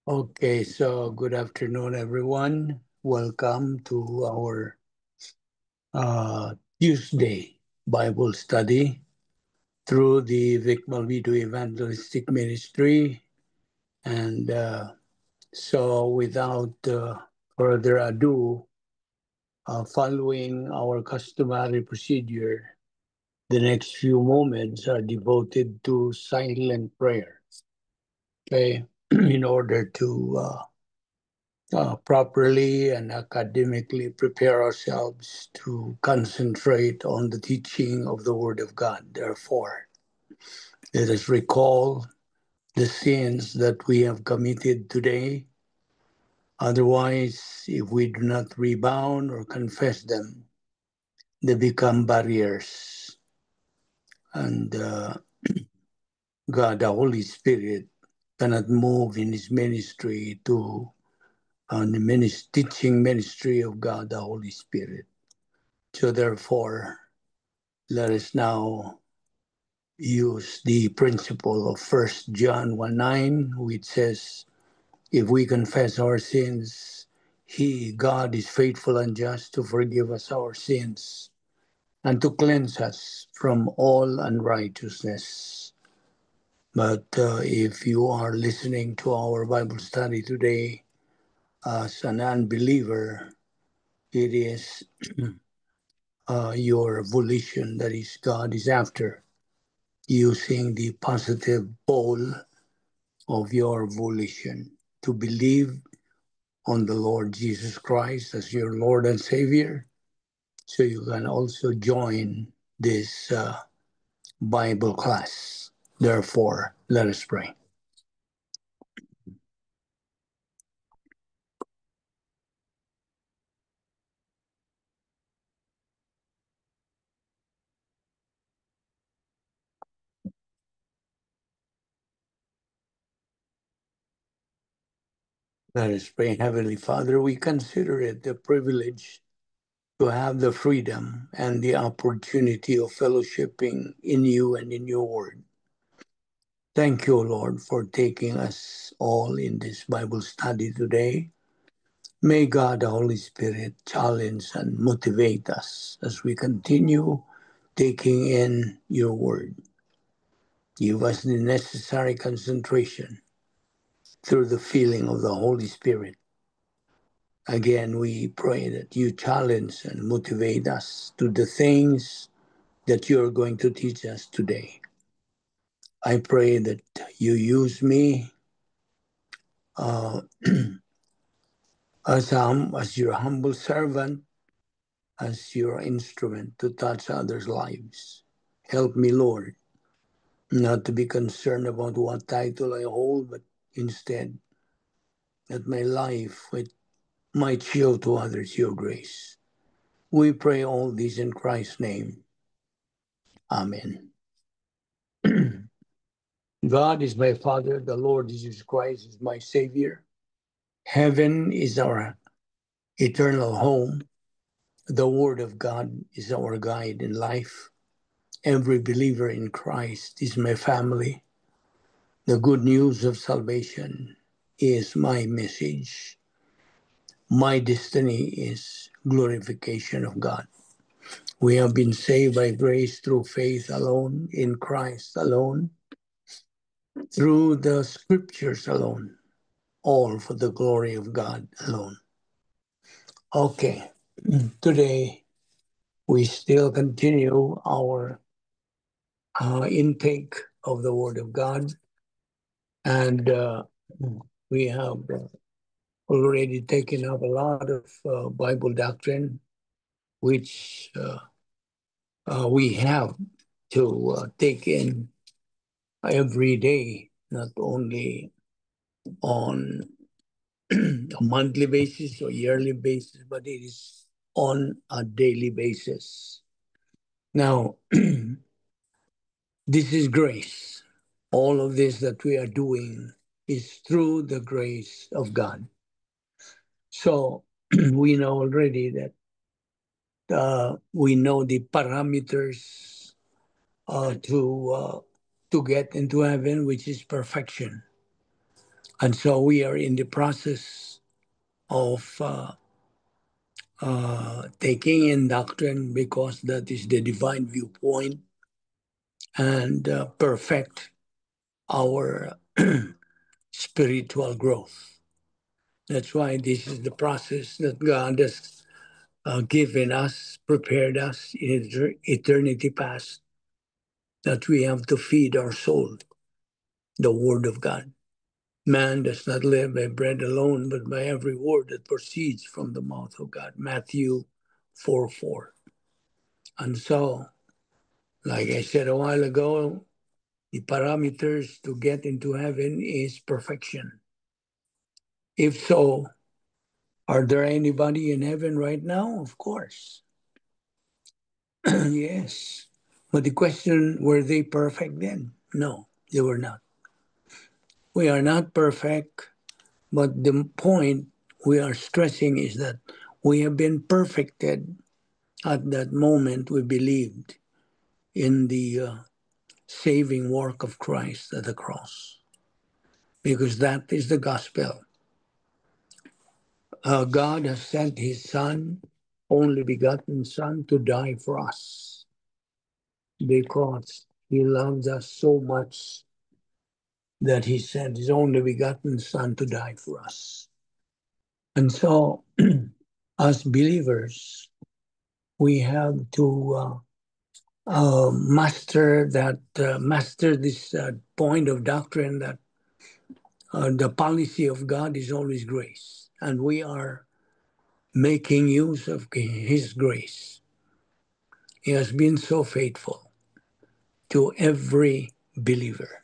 Okay, so good afternoon, everyone. Welcome to our Tuesday Bible study through the Vic Malvito Evangelistic Ministry. And so, without further ado, following our customary procedure, the next few moments are devoted to silent prayer. Okay, in order to properly and academically prepare ourselves to concentrate on the teaching of the Word of God. Therefore, let us recall the sins that we have committed today. Otherwise, if we do not rebound or confess them, they become barriers. And God, the Holy Spirit, cannot move in His ministry to the teaching ministry of God, the Holy Spirit. So therefore, let us now use the principle of 1 John 1:9, which says, if we confess our sins, God is faithful and just to forgive us our sins and to cleanse us from all unrighteousness. But if you are listening to our Bible study today as an unbeliever, it is your volition that is God is after, using the positive pole of your volition to believe on the Lord Jesus Christ as your Lord and Savior, so you can also join this Bible class. Therefore, let us pray. Let us pray. Heavenly Father, we consider it a privilege to have the freedom and the opportunity of fellowshipping in you and in your word. Thank you, Lord, for taking us all in this Bible study today. May God, the Holy Spirit, challenge and motivate us as we continue taking in your word. Give us the necessary concentration through the feeling of the Holy Spirit. Again, we pray that you challenge and motivate us to the things that you are going to teach us today. I pray that you use me as your humble servant, as your instrument to touch others' lives. Help me, Lord, not to be concerned about what title I hold, but instead that my life might show to others your grace. We pray all this in Christ's name. Amen. God is my Father, the Lord Jesus Christ is my Savior. Heaven is our eternal home. The Word of God is our guide in life. Every believer in Christ is my family. The good news of salvation is my message. My destiny is glorification of God. We have been saved by grace through faith alone, in Christ alone, through the scriptures alone, all for the glory of God alone. Okay, today we still continue our intake of the Word of God, and we have already taken up a lot of Bible doctrine, which we have to take in every day, not only on a monthly basis or yearly basis, but it is on a daily basis. Now, this is grace. All of this that we are doing is through the grace of God. So we know already that we know the parameters to get into heaven, which is perfection. And so we are in the process of taking in doctrine because that is the divine viewpoint and perfect our spiritual growth. That's why this is the process that God has given us, prepared us in eternity past, that we have to feed our soul, the Word of God. Man does not live by bread alone, but by every word that proceeds from the mouth of God. Matthew 4:4. And so, like I said a while ago, the parameters to get into heaven is perfection. If so, are there anybody in heaven right now? Of course. Yes. But the question, were they perfect then? No, they were not. We are not perfect, but the point we are stressing is that we have been perfected at that moment we believed in the saving work of Christ at the cross. Because that is the gospel. God has sent his Son, only begotten Son, to die for us because he loves us so much that he sent his only begotten Son to die for us. And so, as believers, we have to master this point of doctrine that the policy of God is always grace, and we are making use of his grace. He has been so faithful to every believer.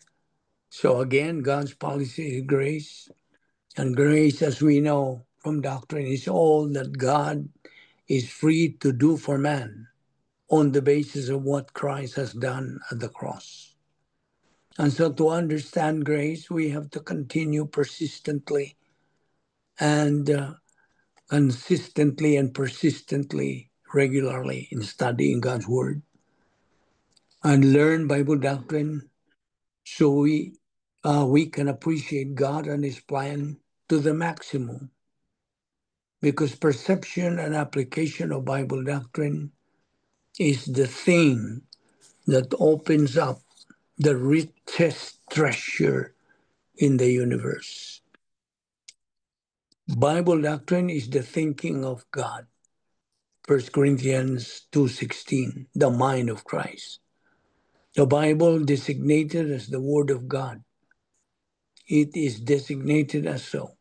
So again, God's policy is grace, and grace, as we know from doctrine, is all that God is free to do for man on the basis of what Christ has done at the cross. And so to understand grace, we have to continue persistently and consistently and persistently, regularly in studying God's Word and learn Bible doctrine so we can appreciate God and His plan to the maximum. Because perception and application of Bible doctrine is the thing that opens up the richest treasure in the universe. Bible doctrine is the thinking of God. 1 Corinthians 2:16, the mind of Christ. The Bible designated as the Word of God. It is designated as so.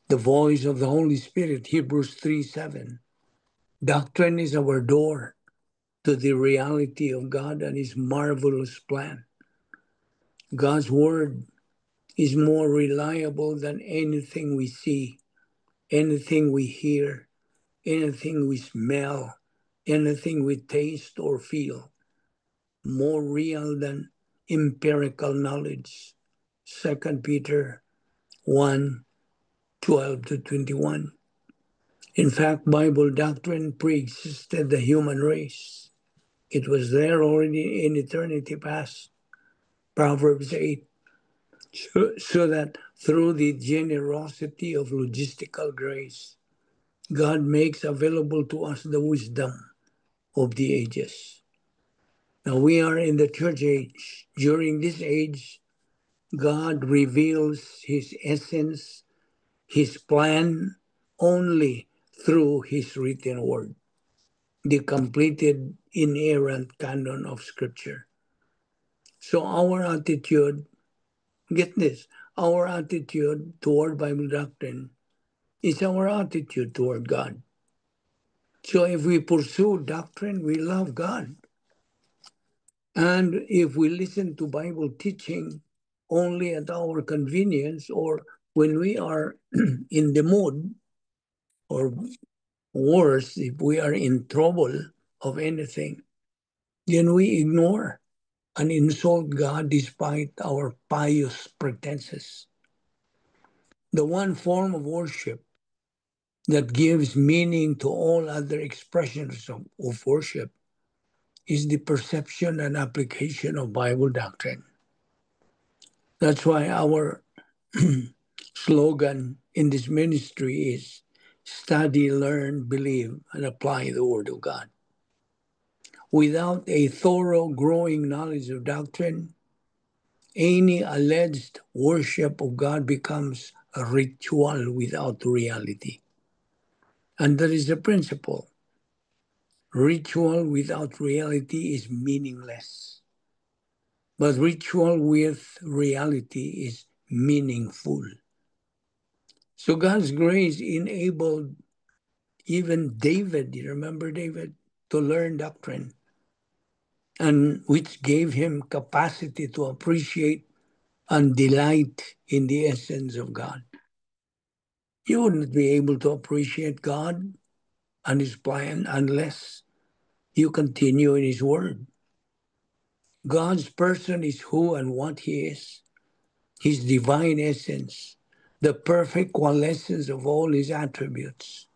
The voice of the Holy Spirit, Hebrews 3:7. Doctrine is our door to the reality of God and His marvelous plan. God's Word is more reliable than anything we see, anything we hear, anything we smell, anything we taste or feel. More real than empirical knowledge. 2 Peter 1:12-21. In fact, Bible doctrine pre-existed the human race. It was there already in eternity past. Proverbs 8. So that through the generosity of logistical grace, God makes available to us the wisdom of the ages. Now we are in the church age. During this age, God reveals His essence, His plan, only through His written word, the completed inerrant canon of Scripture. So our attitude, get this, our attitude toward Bible doctrine is our attitude toward God. So if we pursue doctrine, we love God. And if we listen to Bible teaching only at our convenience or when we are in the mood, or worse, if we are in trouble of anything, then we ignore and insult God despite our pious pretenses. The one form of worship that gives meaning to all other expressions of worship is the perception and application of Bible doctrine. That's why our slogan in this ministry is study, learn, believe, and apply the Word of God. Without a thorough, growing knowledge of doctrine, any alleged worship of God becomes a ritual without reality. And there is a principle. Ritual without reality is meaningless. But ritual with reality is meaningful. So God's grace enabled even David, you remember David, to learn doctrine, and which gave him capacity to appreciate and delight in the essence of God. You wouldn't be able to appreciate God and His plan unless you continue in His Word. God's person is who and what He is, His divine essence, the perfect coalescence of all His attributes.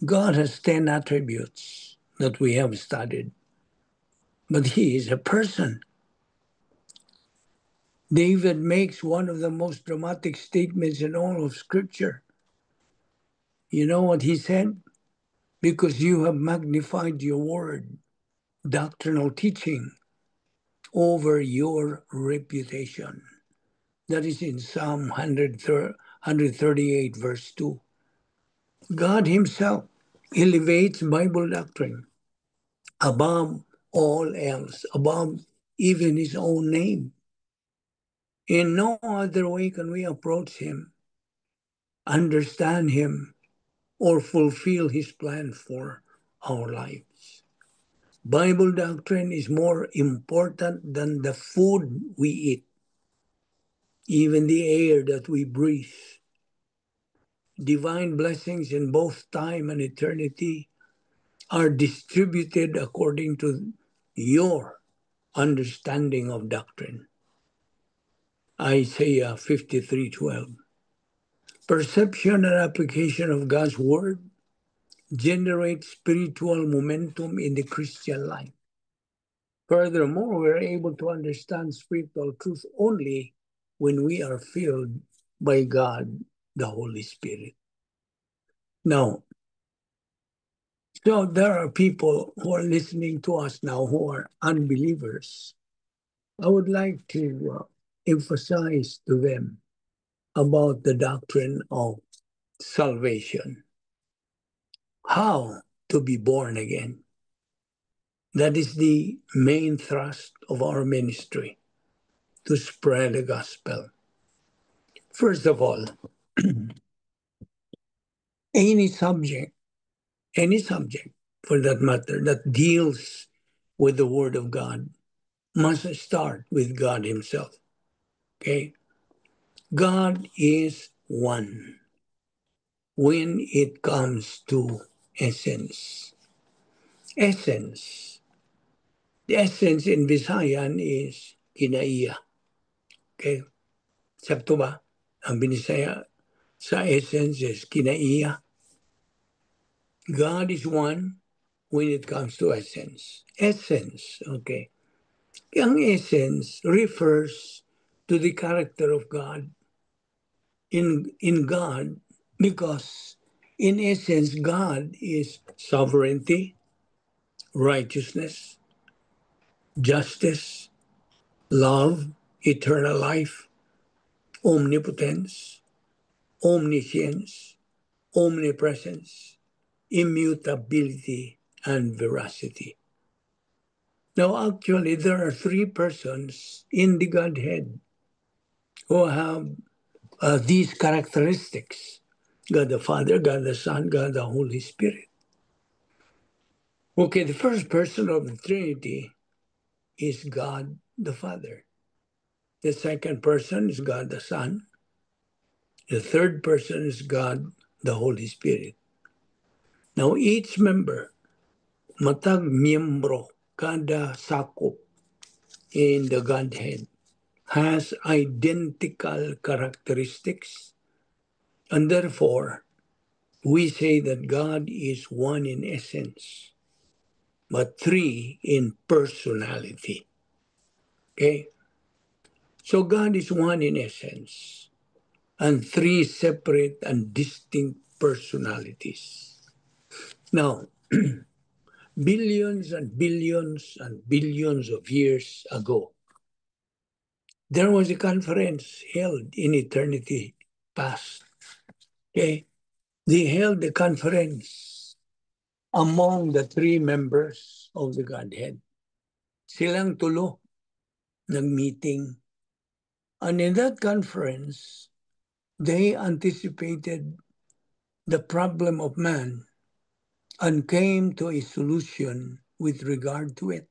God has 10 attributes that we have studied, but He is a person. David makes one of the most dramatic statements in all of Scripture. You know what he said? Because you have magnified your word, doctrinal teaching, over your reputation. That is in Psalm 138, verse 2. God Himself elevates Bible doctrine above all else, above even His own name. In no other way can we approach Him, understand Him, or fulfill His plan for our lives. Bible doctrine is more important than the food we eat, even the air that we breathe. Divine blessings in both time and eternity are distributed according to your understanding of doctrine. Isaiah 53:12. Perception and application of God's word generate spiritual momentum in the Christian life. Furthermore, we're able to understand spiritual truth only when we are filled by God, the Holy Spirit. Now, so there are people who are listening to us now who are unbelievers. I would like to emphasize to them about the doctrine of salvation, how to be born again. That is the main thrust of our ministry, to spread the gospel. First of all, any subject for that matter, that deals with the Word of God must start with God Himself. Okay? God is one when it comes to essence. Essence. The essence in Visayan is kinaiya. Okay? Sakto ba? Ang Binisaya sa essence is kinaiya. God is one when it comes to essence. Essence, okay. Ang essence refers to the character of God in God, because in essence, God is sovereignty, righteousness, justice, love, eternal life, omnipotence, omniscience, omnipresence, immutability, and veracity. Now, actually, there are 3 persons in the Godhead who have these characteristics: God the Father, God the Son, God the Holy Spirit. Okay, the first person of the Trinity is God the Father. The second person is God the Son. The third person is God the Holy Spirit. Now, each member, matag miyembro, kada sakop in the Godhead, has identical characteristics, and therefore, we say that God is one in essence, but 3 in personality. Okay? So God is one in essence. and three separate and distinct personalities. Now, billions and billions and billions of years ago, there was a conference held in eternity past. Okay? They held a conference among the three members of the Godhead. Silang tulo nag-meeting. And in that conference, they anticipated the problem of man and came to a solution with regard to it.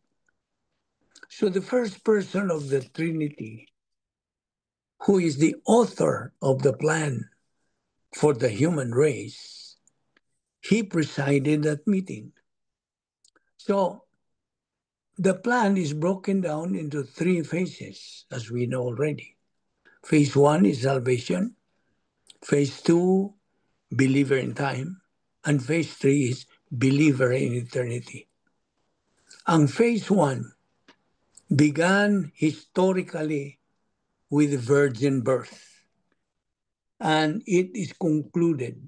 So the first person of the Trinity, who is the author of the plan for the human race, he presided that meeting. So the plan is broken down into three phases, as we know already. Phase 1 is salvation. Phase 2, believer in time. And phase 3 is believer in eternity. Ang phase 1 began historically with virgin birth. And it is concluded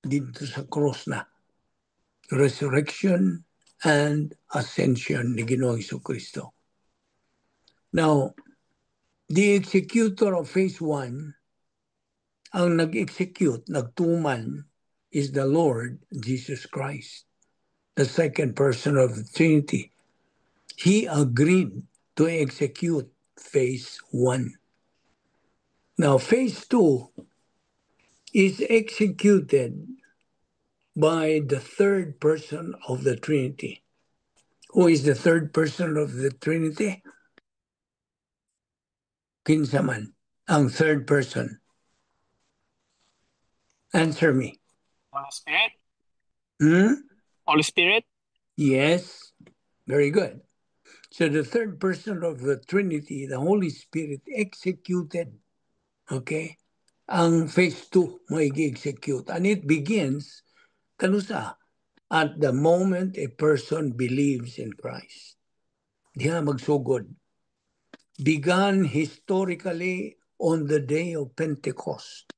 dito sa cross na. Resurrection and ascension ni Ginoong Jesucristo. Now, the executor of phase 1, ang nag-execute, nagtuman, is the Lord Jesus Christ, the second person of the Trinity. He agreed to execute phase 1. Now, phase 2 is executed by the third person of the Trinity. Who is the third person of the Trinity? Kinsa man ang third person? Answer me. Holy Spirit? Hmm? Holy Spirit? Yes. Very good. So the third person of the Trinity, the Holy Spirit, executed, okay, ang phase 2 mo i-execute. And it begins, kanusa, at the moment a person believes in Christ. Diha magsugod. Began historically on the day of Pentecost.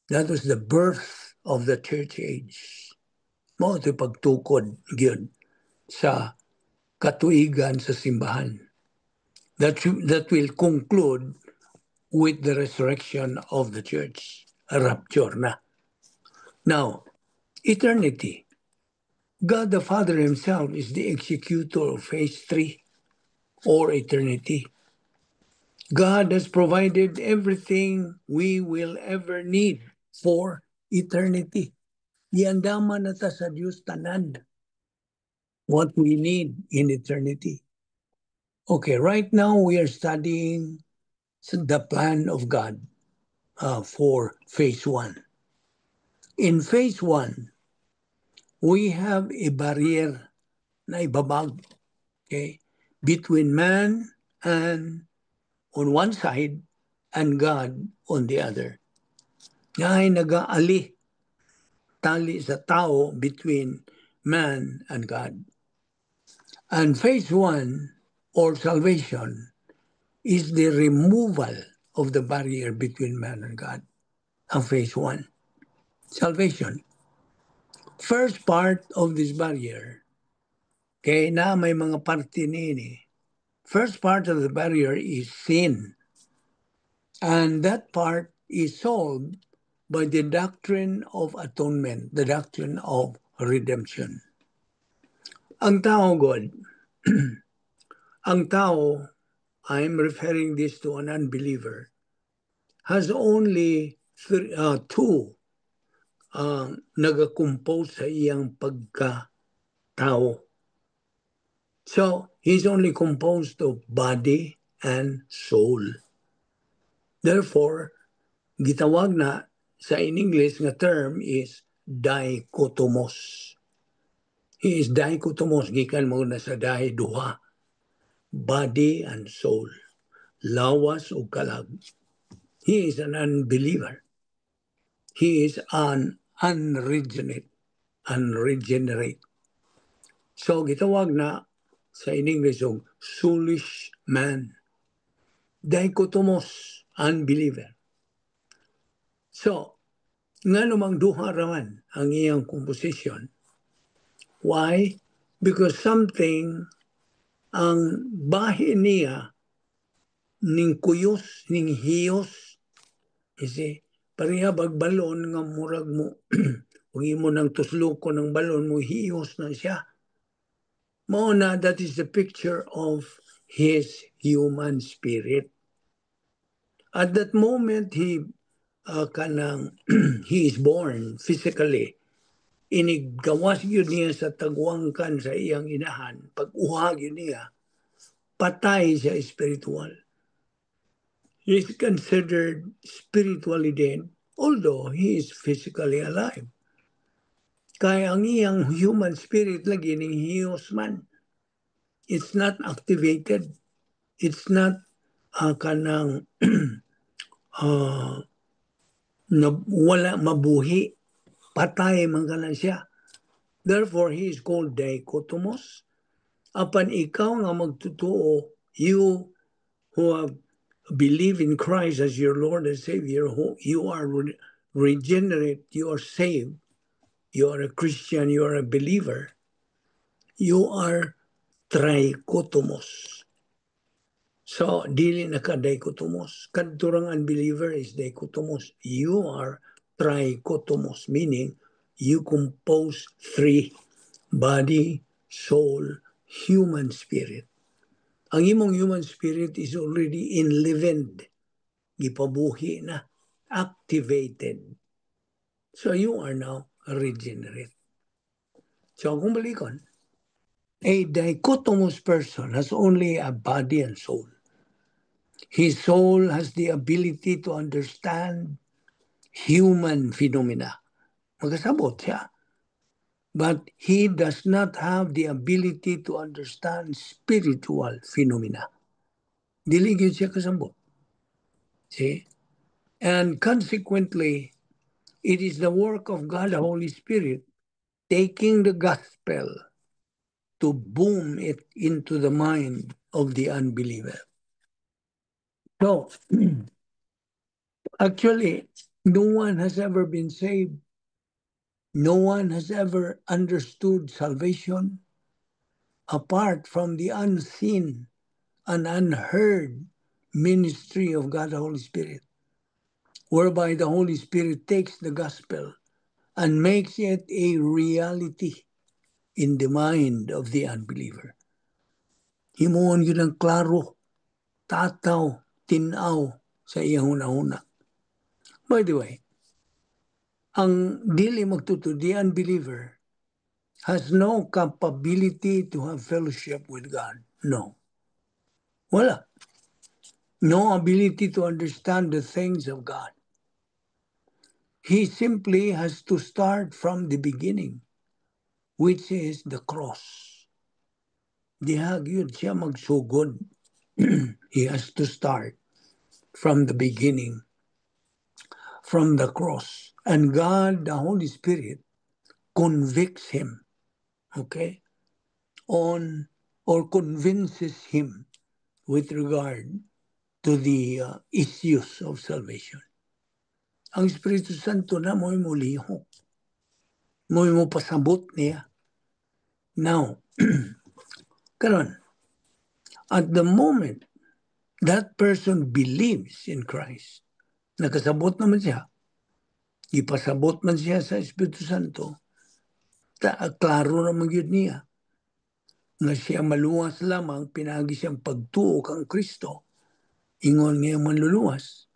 That was the birth of the church age. Mo ito pagtukod gyud sa katuigan sa simbahan. That will conclude with the resurrection of the church, a rapture na. Now, eternity. God the Father himself is the executor of phase 3 or eternity. God has provided everything we will ever need for eternity. Iandaman na ta sa Diyos tanan what we need in eternity. Okay, right now we are studying the plan of God for phase 1. In phase 1, we have a barrier na ibabag, okay, between man and on one side and God on the other. Nga ay nag-aali tali sa tao between man and God. And phase 1 or salvation is the removal of the barrier between man and God. Ang phase 1. Salvation. First part of this barrier, okay, na may mga parte nini. First part of the barrier is sin. And that part is solved by the doctrine of atonement, the doctrine of redemption. Ang tao, God, ang tao, I'm referring this to an unbeliever, has only two nag-compose sa iyang pagka-tao. So, he's only composed of body and soul. Therefore, gitawag na sa in English nga term is dichotomos. He is dichotomos, gikan mo na sa dahi duha. Body and soul. Lawas o kalag. He is an unbeliever. He is an unregenerate. So, gitawag na sa in English of soulish man. Dichotomos, unbeliever. So, nga namang duha raman ang iyang composition. Why? Because something ang bahi niya ning kuyos, ning hiyos, kasi pareha balon nga murag mo, kung imo nang tusluko ng balon mo, hiyos na siya. Mauna, that is the picture of his human spirit. At that moment, he is born physically. Inigawas yun niya sa tagwangkan sa iyang inahan. Pag-uhag yun niya, patay siya spiritual. He is considered spiritually dead, although he is physically alive. Kaya ang iyang human spirit lagi ning hiyos man. It's not activated. It's not kanang na wala mabuhi. Patay man ka na siya. Therefore, he is called dichotomos. Apan ikaw nga magtutuo, you who have believe in Christ as your Lord and Savior, you are regenerate, you are saved, you are a Christian, you are a believer, you are trichotomos. So, dili na ka dichotomos. Kadturang unbeliever is dichotomos. You are trichotomos, meaning you compose three: body, soul, human spirit. Ang imong human spirit is already enlivened. Gipabuhi na. Activated. So you are now regenerate. So kung balikon, a dichotomous person has only a body and soul. His soul has the ability to understand human phenomena. Magkasabot siya. But he does not have the ability to understand spiritual phenomena. Dili gyud siya kasabot. See? And consequently, it is the work of God, the Holy Spirit, taking the gospel to boom it into the mind of the unbeliever. So, actually, no one has ever been saved. No one has ever understood salvation apart from the unseen and unheard ministry of God the Holy Spirit, whereby the Holy Spirit takes the gospel and makes it a reality in the mind of the unbeliever. Himuon yun ang klaro, tataw, tinaw sa iyang una-una. By the way, ang dili magtuto, the unbeliever has no capability to have fellowship with God. No. Wala. No ability to understand the things of God. He simply has to start from the beginning, which is the cross. Diha gyud siya magsugod. He has to start from the beginning, from the cross. And God, the Holy Spirit, convicts him, okay, on or convinces him with regard to the issues of salvation. Ang Espiritu Santo na mo'y mulihok. Mo'y mo pasabot niya. Now, karon, at the moment that person believes in Christ, nakasabot naman siya, ipasabot man siya sa Espiritu Santo, klaro naman yun niya, nga siya maluwas lamang, pinagi siyang pagtuo kang Kristo, ingon ngayon manluluwas,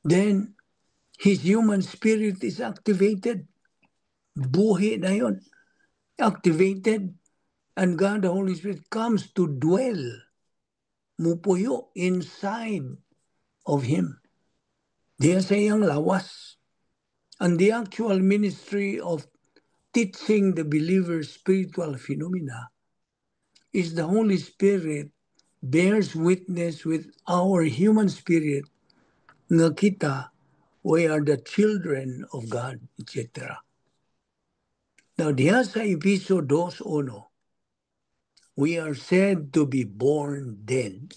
then his human spirit is activated. Buhi na yun. Activated. And God, the Holy Spirit, comes to dwell, mupuyo, inside of him. Diya sa iyang lawas. And the actual ministry of teaching the believer spiritual phenomena is the Holy Spirit bears witness with our human spirit nga kita, we are the children of God, etc. Now, diha sa Episo 2:1, we are said to be born dead.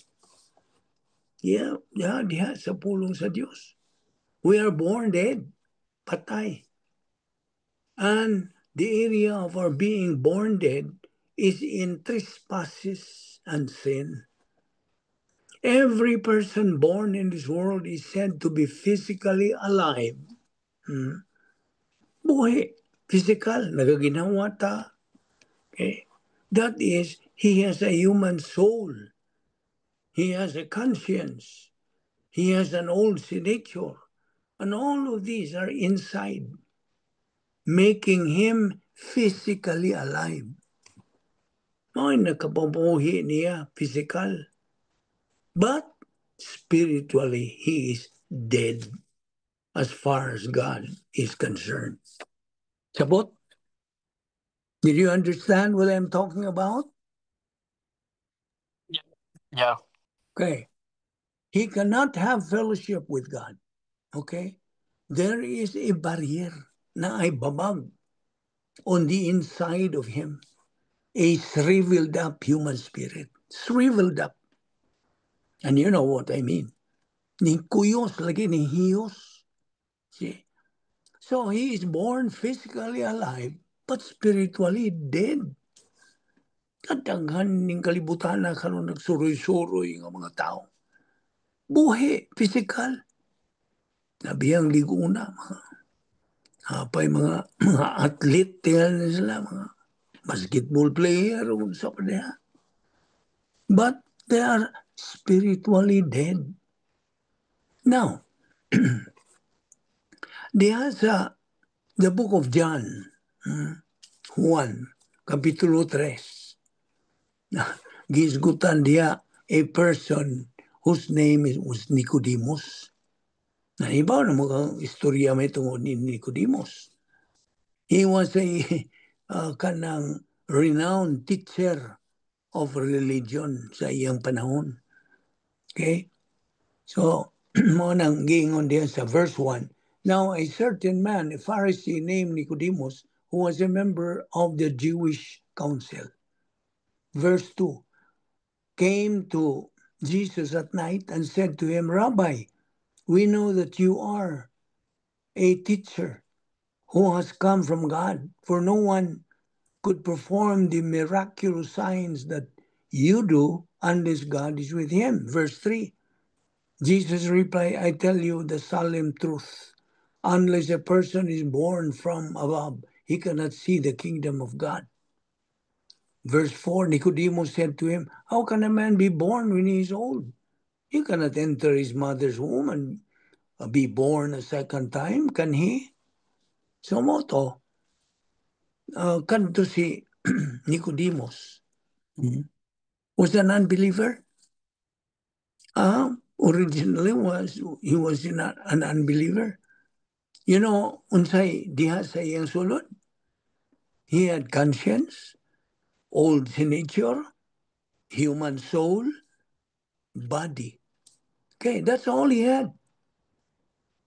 Yeah, diha sa pulong sa Dios. We are born dead, patay. And the area of our being born dead is in trespasses and sin. Every person born in this world is said to be physically alive. Buhay, physical, nagaginawa ta. Okay? That is, he has a human soul. He has a conscience. He has an old nature. And all of these are inside, making him physically alive. Ay, nakapabuhi niya, physical. But spiritually, he is dead as far as God is concerned. Sabot? Did you understand what I'm talking about? Yeah. Okay. He cannot have fellowship with God. Okay? There is a barrier na ay babag on the inside of him. A shriveled up human spirit. Shriveled up. And you know what I mean. Ni kuyos lagi, ni hiyos. See? So he is born physically alive, but spiritually dead. Kadaghan ning kalibutan na karon nagsuroy-suroy ng mga tao. Buhi, physical. Nabiyang liguna, mga apay mga athlete, tingnan na sila, mga basketball player, unsa pa niya. But they are spiritually dead. Now, there's the book of John, Juan, Kapitulo 3. Gisgutan dia a person whose name was Nicodemus. Na iba na mga istorya may tungod ni Nicodemus. He was a kanang renowned teacher of religion sa iyang panahon. Okay? So, mo nang giingon diyan sa verse 1. Now, a certain man, a Pharisee named Nicodemus, who was a member of the Jewish council. Verse 2, came to Jesus at night and said to him, Rabbi, we know that you are a teacher who has come from God, for no one could perform the miraculous signs that you do unless God is with him. Verse 3, Jesus replied, I tell you the solemn truth. Unless a person is born from above, he cannot see the kingdom of God. Verse 4, Nicodemus said to him, how can a man be born when he is old? He cannot enter his mother's womb and be born a second time, can he? So moto, kanto si Nicodemus was an unbeliever. Originally he was not an unbeliever. You know, unsay diha sa iyang sulod, he had conscience, old nature, human soul, body. Okay, that's all he had.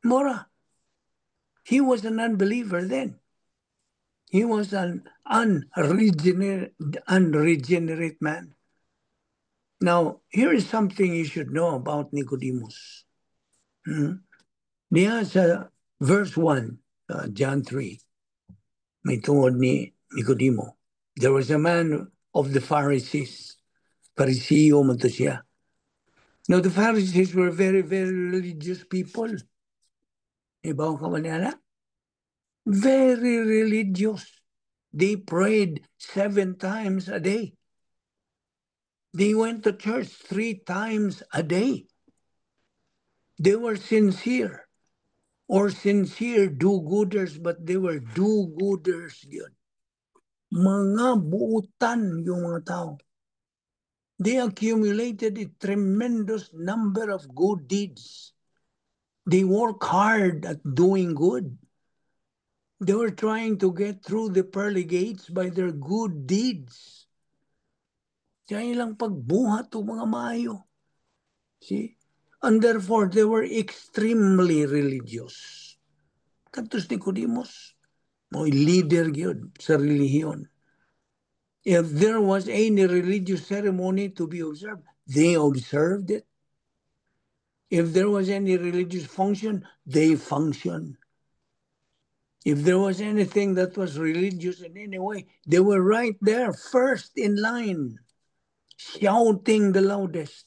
Mora, he was an unbeliever then. He was an unregenerate man. Now, here is something you should know about Nicodemus. Diya sa verse 1, John 3, may tungod ni Nicodemo. There was a man of the Pharisees. Pariseo man to siya. Now, the Pharisees were very, very religious people. Ibaw ka man nila? Very religious. They prayed 7 times a day. They went to church 3 times a day. They were sincere. Or sincere do-gooders, but they were do-gooders yun. Mga buutan yung mga tao. They accumulated a tremendous number of good deeds. They work hard at doing good. They were trying to get through the pearly gates by their good deeds. Sa ilang pagbuhat o mga maayo. See? And therefore, they were extremely religious. Kantos Nicodemus, mo'y leader yun sa relihiyon. If there was any religious ceremony to be observed, they observed it. If there was any religious function, they function. If there was anything that was religious in any way, they were right there, first in line, shouting the loudest,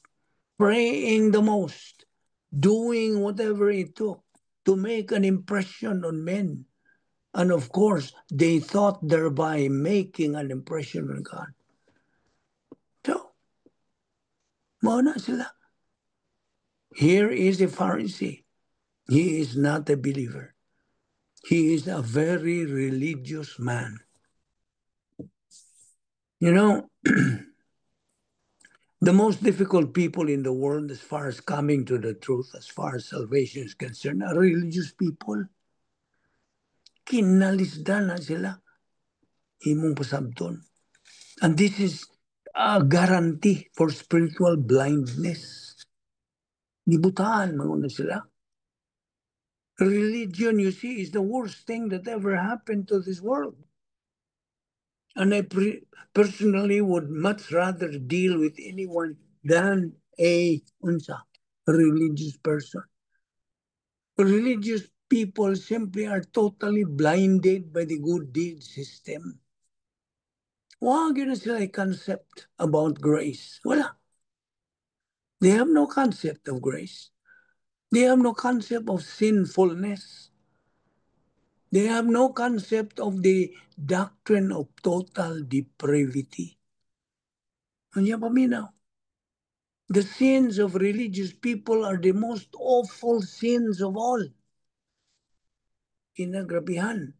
praying the most, doing whatever it took to make an impression on men. And of course, they thought thereby making an impression on God. So, mauna sila. Here is a Pharisee. He is not a believer. He is a very religious man. You know, the most difficult people in the world as far as coming to the truth, as far as salvation is concerned, are religious people. Kinalisdan na sila. Imong pasabton. And this is a guarantee for spiritual blindness. Nibutaan mga sila. Religion, you see, is the worst thing that ever happened to this world. And I personally would much rather deal with anyone than a religious person. Religious people simply are totally blinded by the good deed system. Wag yun sila a concept about grace. Wala. They have no concept of grace. They have no concept of sinfulness. They have no concept of the doctrine of total depravity. Kanya paminaw. The sins of religious people are the most awful sins of all. Inagrabihan.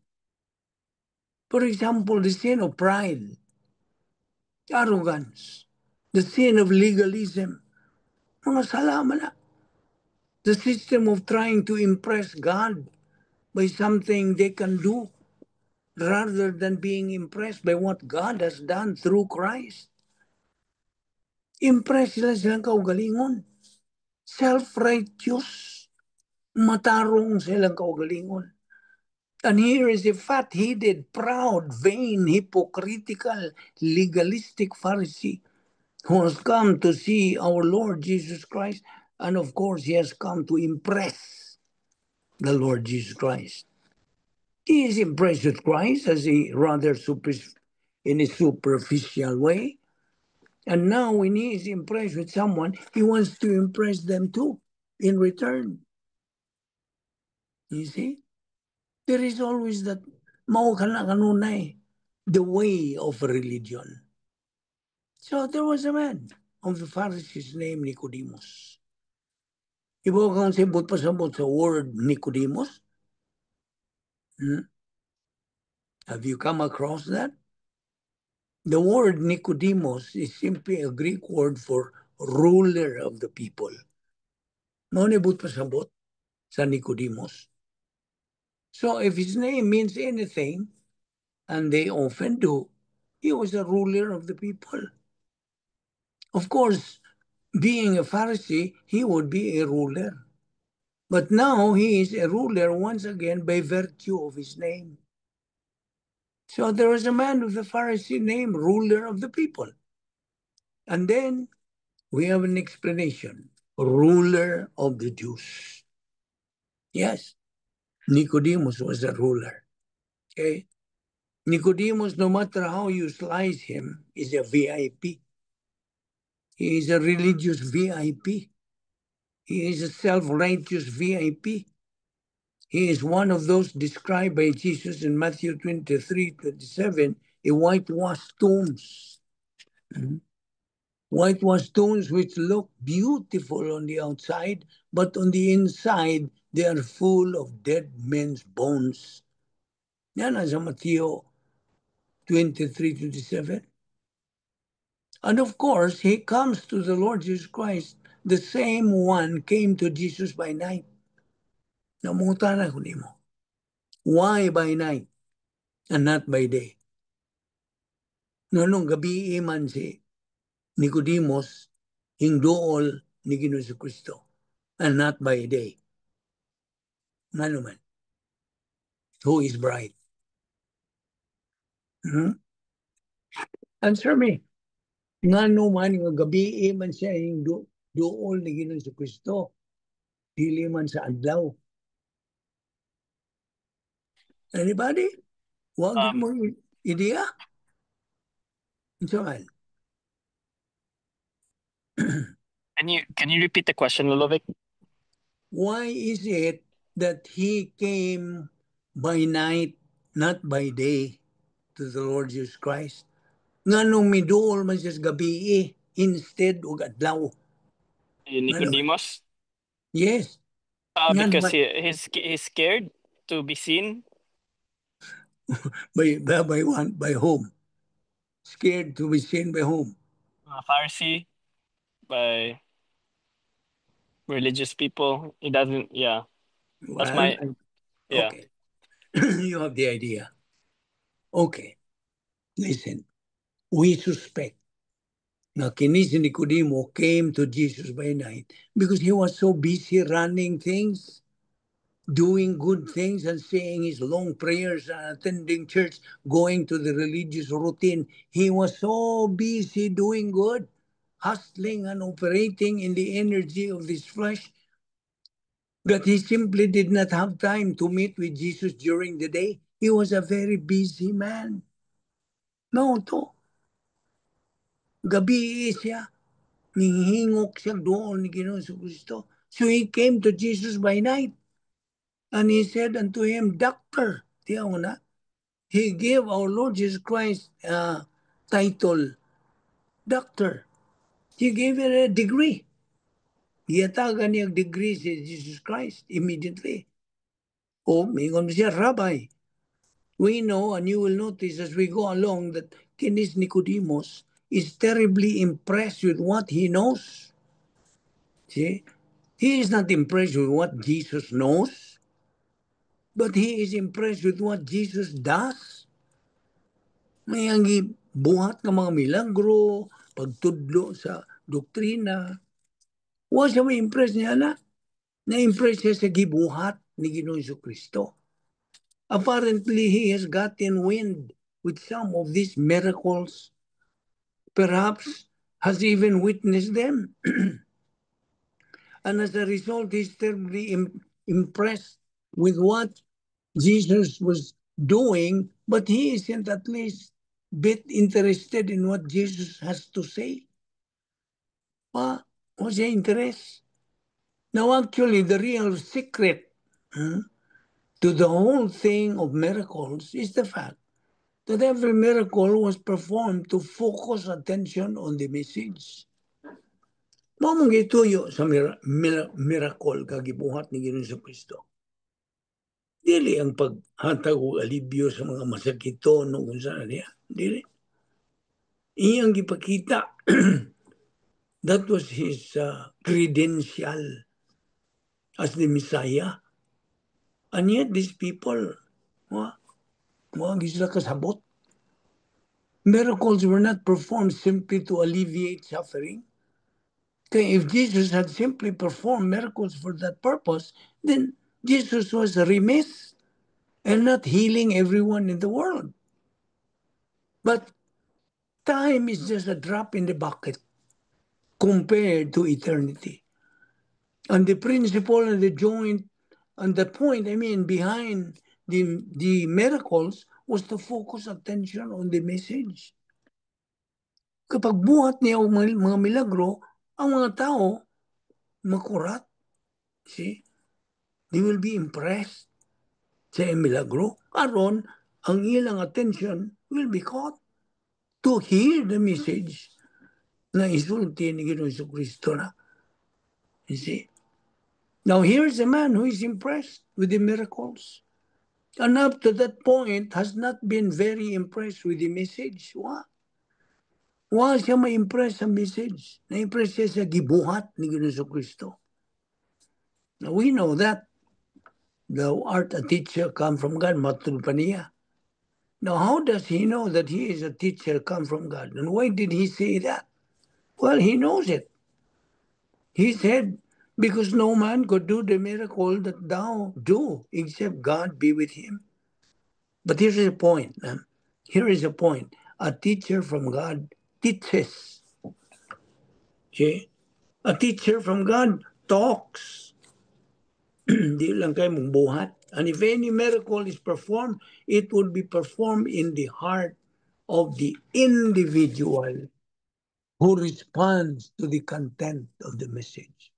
For example, the sin of pride, arrogance, the sin of legalism. Mga salamat na. The system of trying to impress God by something they can do rather than being impressed by what God has done through Christ. Impress sila silang kaugalingon. Self-righteous. Matarong silang kaugalingon. And here is a fat-headed, proud, vain, hypocritical, legalistic Pharisee who has come to see our Lord Jesus Christ. And of course, he has come to impress the Lord Jesus Christ. He is impressed with Christ as a rather in a superficial way. And now when he is impressed with someone, he wants to impress them too in return. You see? There is always that the way of religion. So there was a man of the Pharisees named Nicodemus. Ibo kang sibot pasabot sa word Nicodemus? Have you come across that? The word Nicodemus is simply a Greek word for ruler of the people. Maunibot pasabot sa Nicodemus. So if his name means anything, and they often do, he was a ruler of the people. Of course, being a Pharisee, he would be a ruler. But now he is a ruler once again by virtue of his name. So there was a man with a Pharisee name, ruler of the people. And then we have an explanation, ruler of the Jews. Yes, Nicodemus was a ruler. Okay? Nicodemus, no matter how you slice him, is a VIP. He is a religious VIP. He is a self-righteous VIP. He is one of those described by Jesus in Matthew 23:27, a whitewashed tombs. Whitewashed tombs which look beautiful on the outside, but on the inside, they are full of dead men's bones. Yan ang sa Matthew 23:27. And of course, he comes to the Lord Jesus Christ. The same one came to Jesus by night. Namungutan ako nimo. Why by night and not by day? Nganong gabi man si Nicodemus hingdool ni Ginoong Kristo and not by day. Ngano man? Who is bright? Answer me. Ngano man nga gabi man siya hingdool ni Ginoong Kristo Dili man sa adlaw. Anybody? Wag mo idea? Joel. Can you repeat the question, Lulovic? Why is it that he came by night, not by day, to the Lord Jesus Christ? Nga nung miduol man siya gabi instead og adlaw. Nicodemus? Yes. Because he's scared to be seen. By whom? Scared to be seen by whom? Pharisee, by religious people. He doesn't. Yeah, that's Well, yeah. okay. You have the idea. Okay. Listen. We suspect na kini si Nicodemo came to Jesus by night because he was so busy running things, doing good things and saying his long prayers and attending church, going to the religious routine. He was so busy doing good, hustling and operating in the energy of this flesh that he simply did not have time to meet with Jesus during the day. He was a very busy man. No, to. Gabi siya. Nihingok siya doon ni Ginoong Kristo. So he came to Jesus by night. And he said unto him, Doctor, tiyaw mo na, he gave our Lord Jesus Christ title, Doctor. He gave it a degree. Iyatagan niya degree si Jesus Christ immediately. O, mingon siya, Rabbi. We know, and you will notice as we go along, that kinis Nicodemus is terribly impressed with what he knows. See? He is not impressed with what Jesus knows, but he is impressed with what Jesus does. May ang buhat ng mga milagro, pagtudlo sa doktrina. Wa siya ma-impress niya na. Na-impress siya sa gibuhat ni Ginoong Kristo. Apparently, he has gotten wind with some of these miracles. Perhaps has even witnessed them. And as a result, he's terribly impressed with what Jesus was doing, but he isn't at least bit interested in what Jesus has to say. What's the interest? Now, actually, the real secret to the whole thing of miracles is the fact that every miracle was performed to focus attention on the message. Mamang gituyo sa miracle kagibuhat ni Ginoong Kristo. Dili ang paghatag o alibyo sa mga masakito no kung saan niya. Dili. Iyang gipakita. That was his credential as the Messiah. And yet these people, sila kasabot. Miracles were not performed simply to alleviate suffering. Okay, if Jesus had simply performed miracles for that purpose, then Jesus was remiss and not healing everyone in the world. But time is just a drop in the bucket compared to eternity. And the principle and the joint and the point, behind the miracles was to focus attention on the message. Kapag buhat niya ang mga milagro, ang mga tao makurat. See? They will be impressed sa milagro. Aron, ang ilang attention will be caught to hear the message na isulti ni Ginoong Kristo na. You see? Now here's a man who is impressed with the miracles. And up to that point has not been very impressed with the message. Wa siya ma-impress sa message. Na-impress siya sa gibuhat ni Ginoong Kristo. Now we know that thou art a teacher come from God, matud pa niya. Now how does he know that he is a teacher come from God? And why did he say that? Well, he knows it. He said, because no man could do the miracle that thou do except God be with him. But here's the point. Here is a point. A teacher from God teaches. See? A teacher from God talks. Di lang kayo mong buhat. And if any miracle is performed, it will be performed in the heart of the individual who responds to the content of the message.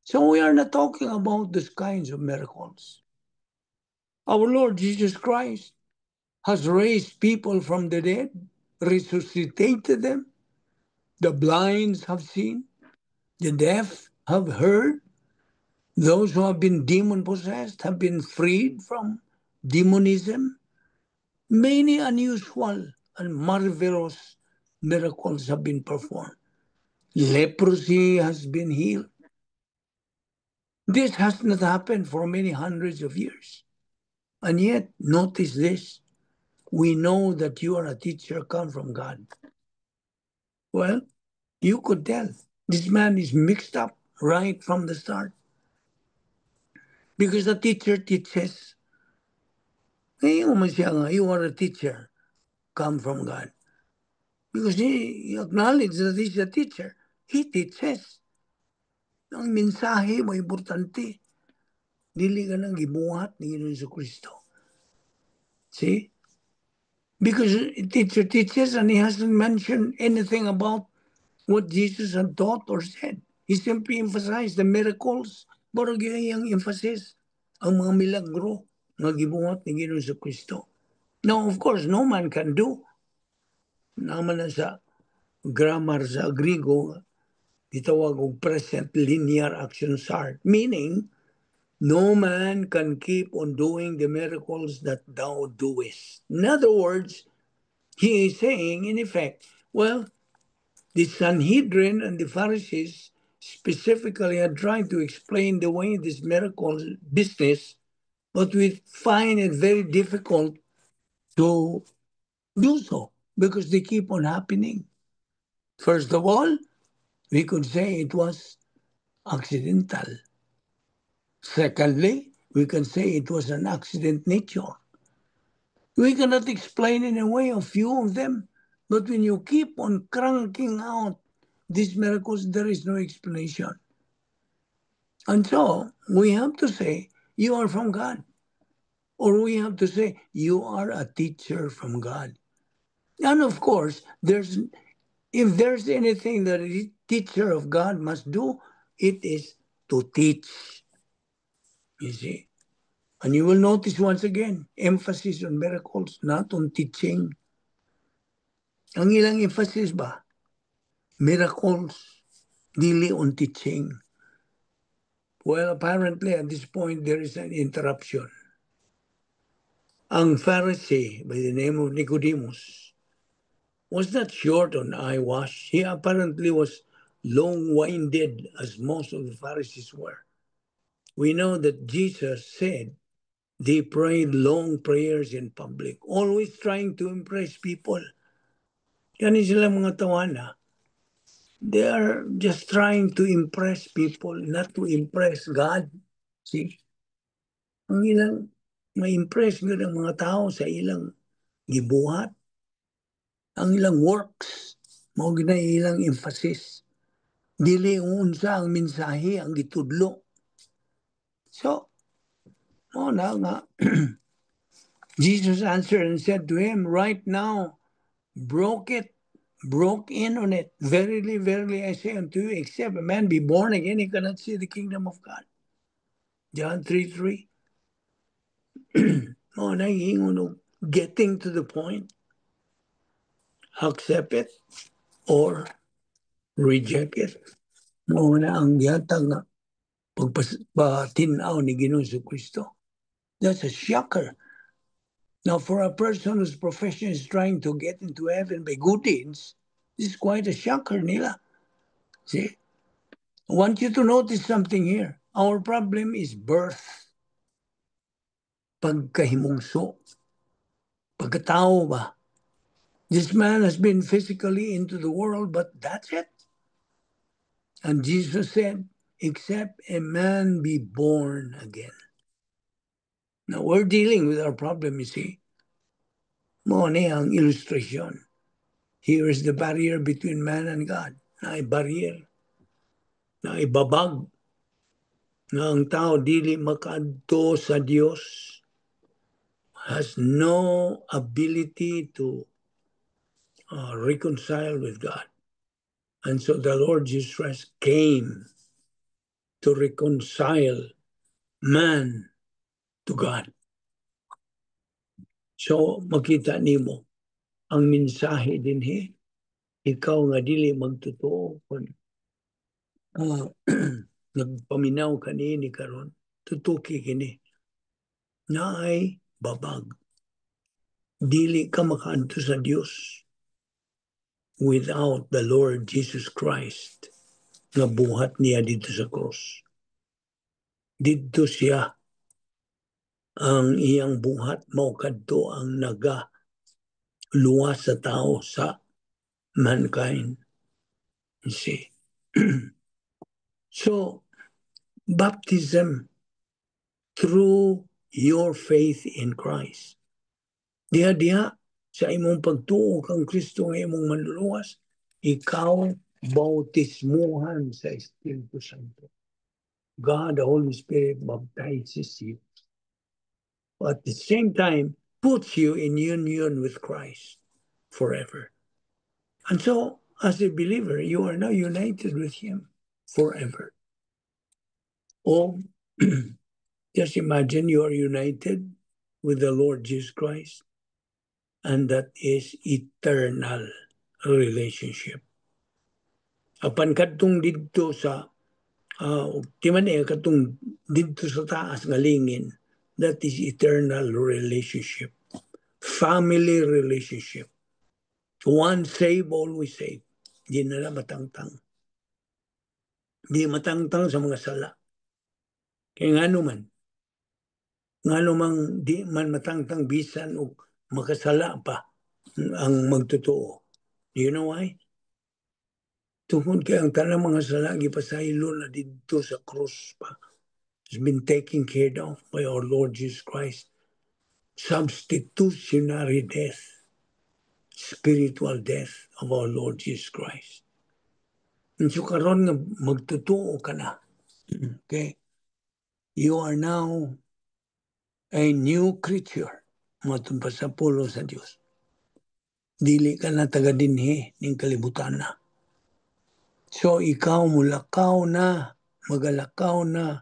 So we are not talking about these kinds of miracles. Our Lord Jesus Christ has raised people from the dead, resuscitated them. The blinds have seen, the deaf have heard, those who have been demon possessed have been freed from demonism. Many unusual and marvelous miracles have been performed. Leprosy has been healed. This has not happened for many hundreds of years. And yet, notice this. We know that you are a teacher come from God. Well, you could tell this man is mixed up right from the start. Because the teacher teaches. You are a teacher come from God. Because he acknowledges that he's a teacher. He teaches. Ang mensahe mo importante. Dili ka nang gibuhat ni Ginoong Jesucristo. See? Because teacher teaches and he hasn't mentioned anything about what Jesus had taught or said. He simply emphasized the miracles. Pero yung emphasis, ang mga milagro nga gibuhat ni Ginoong Jesucristo. Now, of course, no man can do. Naman na sa grammar sa Griego, itawag og present linear action start. Meaning, no man can keep on doing the miracles that thou doest. In other words, he is saying, in effect, well, the Sanhedrin and the Pharisees specifically are trying to explain the way this miracle business, but we find it very difficult to do so because they keep on happening. First of all, we could say it was accidental. Secondly, we can say it was an accident nature. We cannot explain in a way a few of them, but when you keep on cranking out these miracles, there is no explanation. And so we have to say, you are from God. Or we have to say, you are a teacher from God. And of course, if there's anything that a teacher of God must do, it is to teach. You see? And you will notice once again, emphasis on miracles, not on teaching. Ang ilang emphasis ba? Miracles, dili on teaching. Well, apparently at this point, there is an interruption. Ang Pharisee by the name of Nicodemus was not short on eyewash. He apparently was long-winded, as most of the Pharisees were. We know that Jesus said they prayed long prayers in public, always trying to impress people. Yan sila mga tawana. They are just trying to impress people, not to impress God. See? Ang ilang ma-impress nga ng mga tao sa ilang gibuhat, ang ilang works, mao gina ilang emphasis. Dili unsa ang mensahe ang gitudlo. So, mo na nga, Jesus answered and said to him, right now, broke in on it. Verily, verily, I say unto you, except a man be born again, he cannot see the kingdom of God. John 3:3. Oh, getting to the point. Accept it or reject it. Mo na ang yatang nga pagpatinaw ni Ginoong Jesucristo. That's a shocker. Now, for a person whose profession is trying to get into heaven by good deeds, this is quite a shocker nila. See? I want you to notice something here. Our problem is birth. Pagkahimungso. Pagkatao ba? This man has been physically into the world, but that's it. And Jesus said, except a man be born again. Now, we're dealing with our problem, you see. Mo ni ang illustration. Here is the barrier between man and God. Na barrier. Na babag. nga ang tao dili makaadto sa Dios, has no ability to reconcile with God. And so the Lord Jesus Christ came to reconcile man to God. So makita nimo ang mensahe dinhi, ikaw nga dili magtotoo kun nagpaminaw kanini karon, tutuki kini naay babag. Dili ka makaadto sa Dios without the Lord Jesus Christ nga buhat niya dito sa cross. Dito siya ang iyang buhat mao kadto ang naga luwas sa tao, sa mankind. You see. So baptism through your faith in Christ. Diha sa imong pagtuo kang Kristo nga imong manluluwas, ikaw bautismuhan sa Espiritu Santo. God, the Holy Spirit, baptizes you. But at the same time, puts you in union with Christ forever. And so, as a believer, you are now united with Him forever. Oh, just imagine you are united with the Lord Jesus Christ, and that is eternal relationship. Apan kadtong didto sa kadtong didto sa taas nga lingin, that is eternal relationship, family relationship. One save, always save. Di na matangtang. Di matangtang sa mga sala. Kaya nga naman di man matangtang bisan o makasala pa ang magtotoo. You know why? Tungkol kaya ang tanang mga sala gipasaylo na dito sa cross pa. Has been taken care of by our Lord Jesus Christ. Substitutionary death, spiritual death of our Lord Jesus Christ. And so karon nga magtotoo ka na. Okay? You are now a new creature. Matun pa sa pulo sa Diyos. Dili ka na taga dinhi ning kalibutan na. So ikaw mulakaw na, magalakaw na,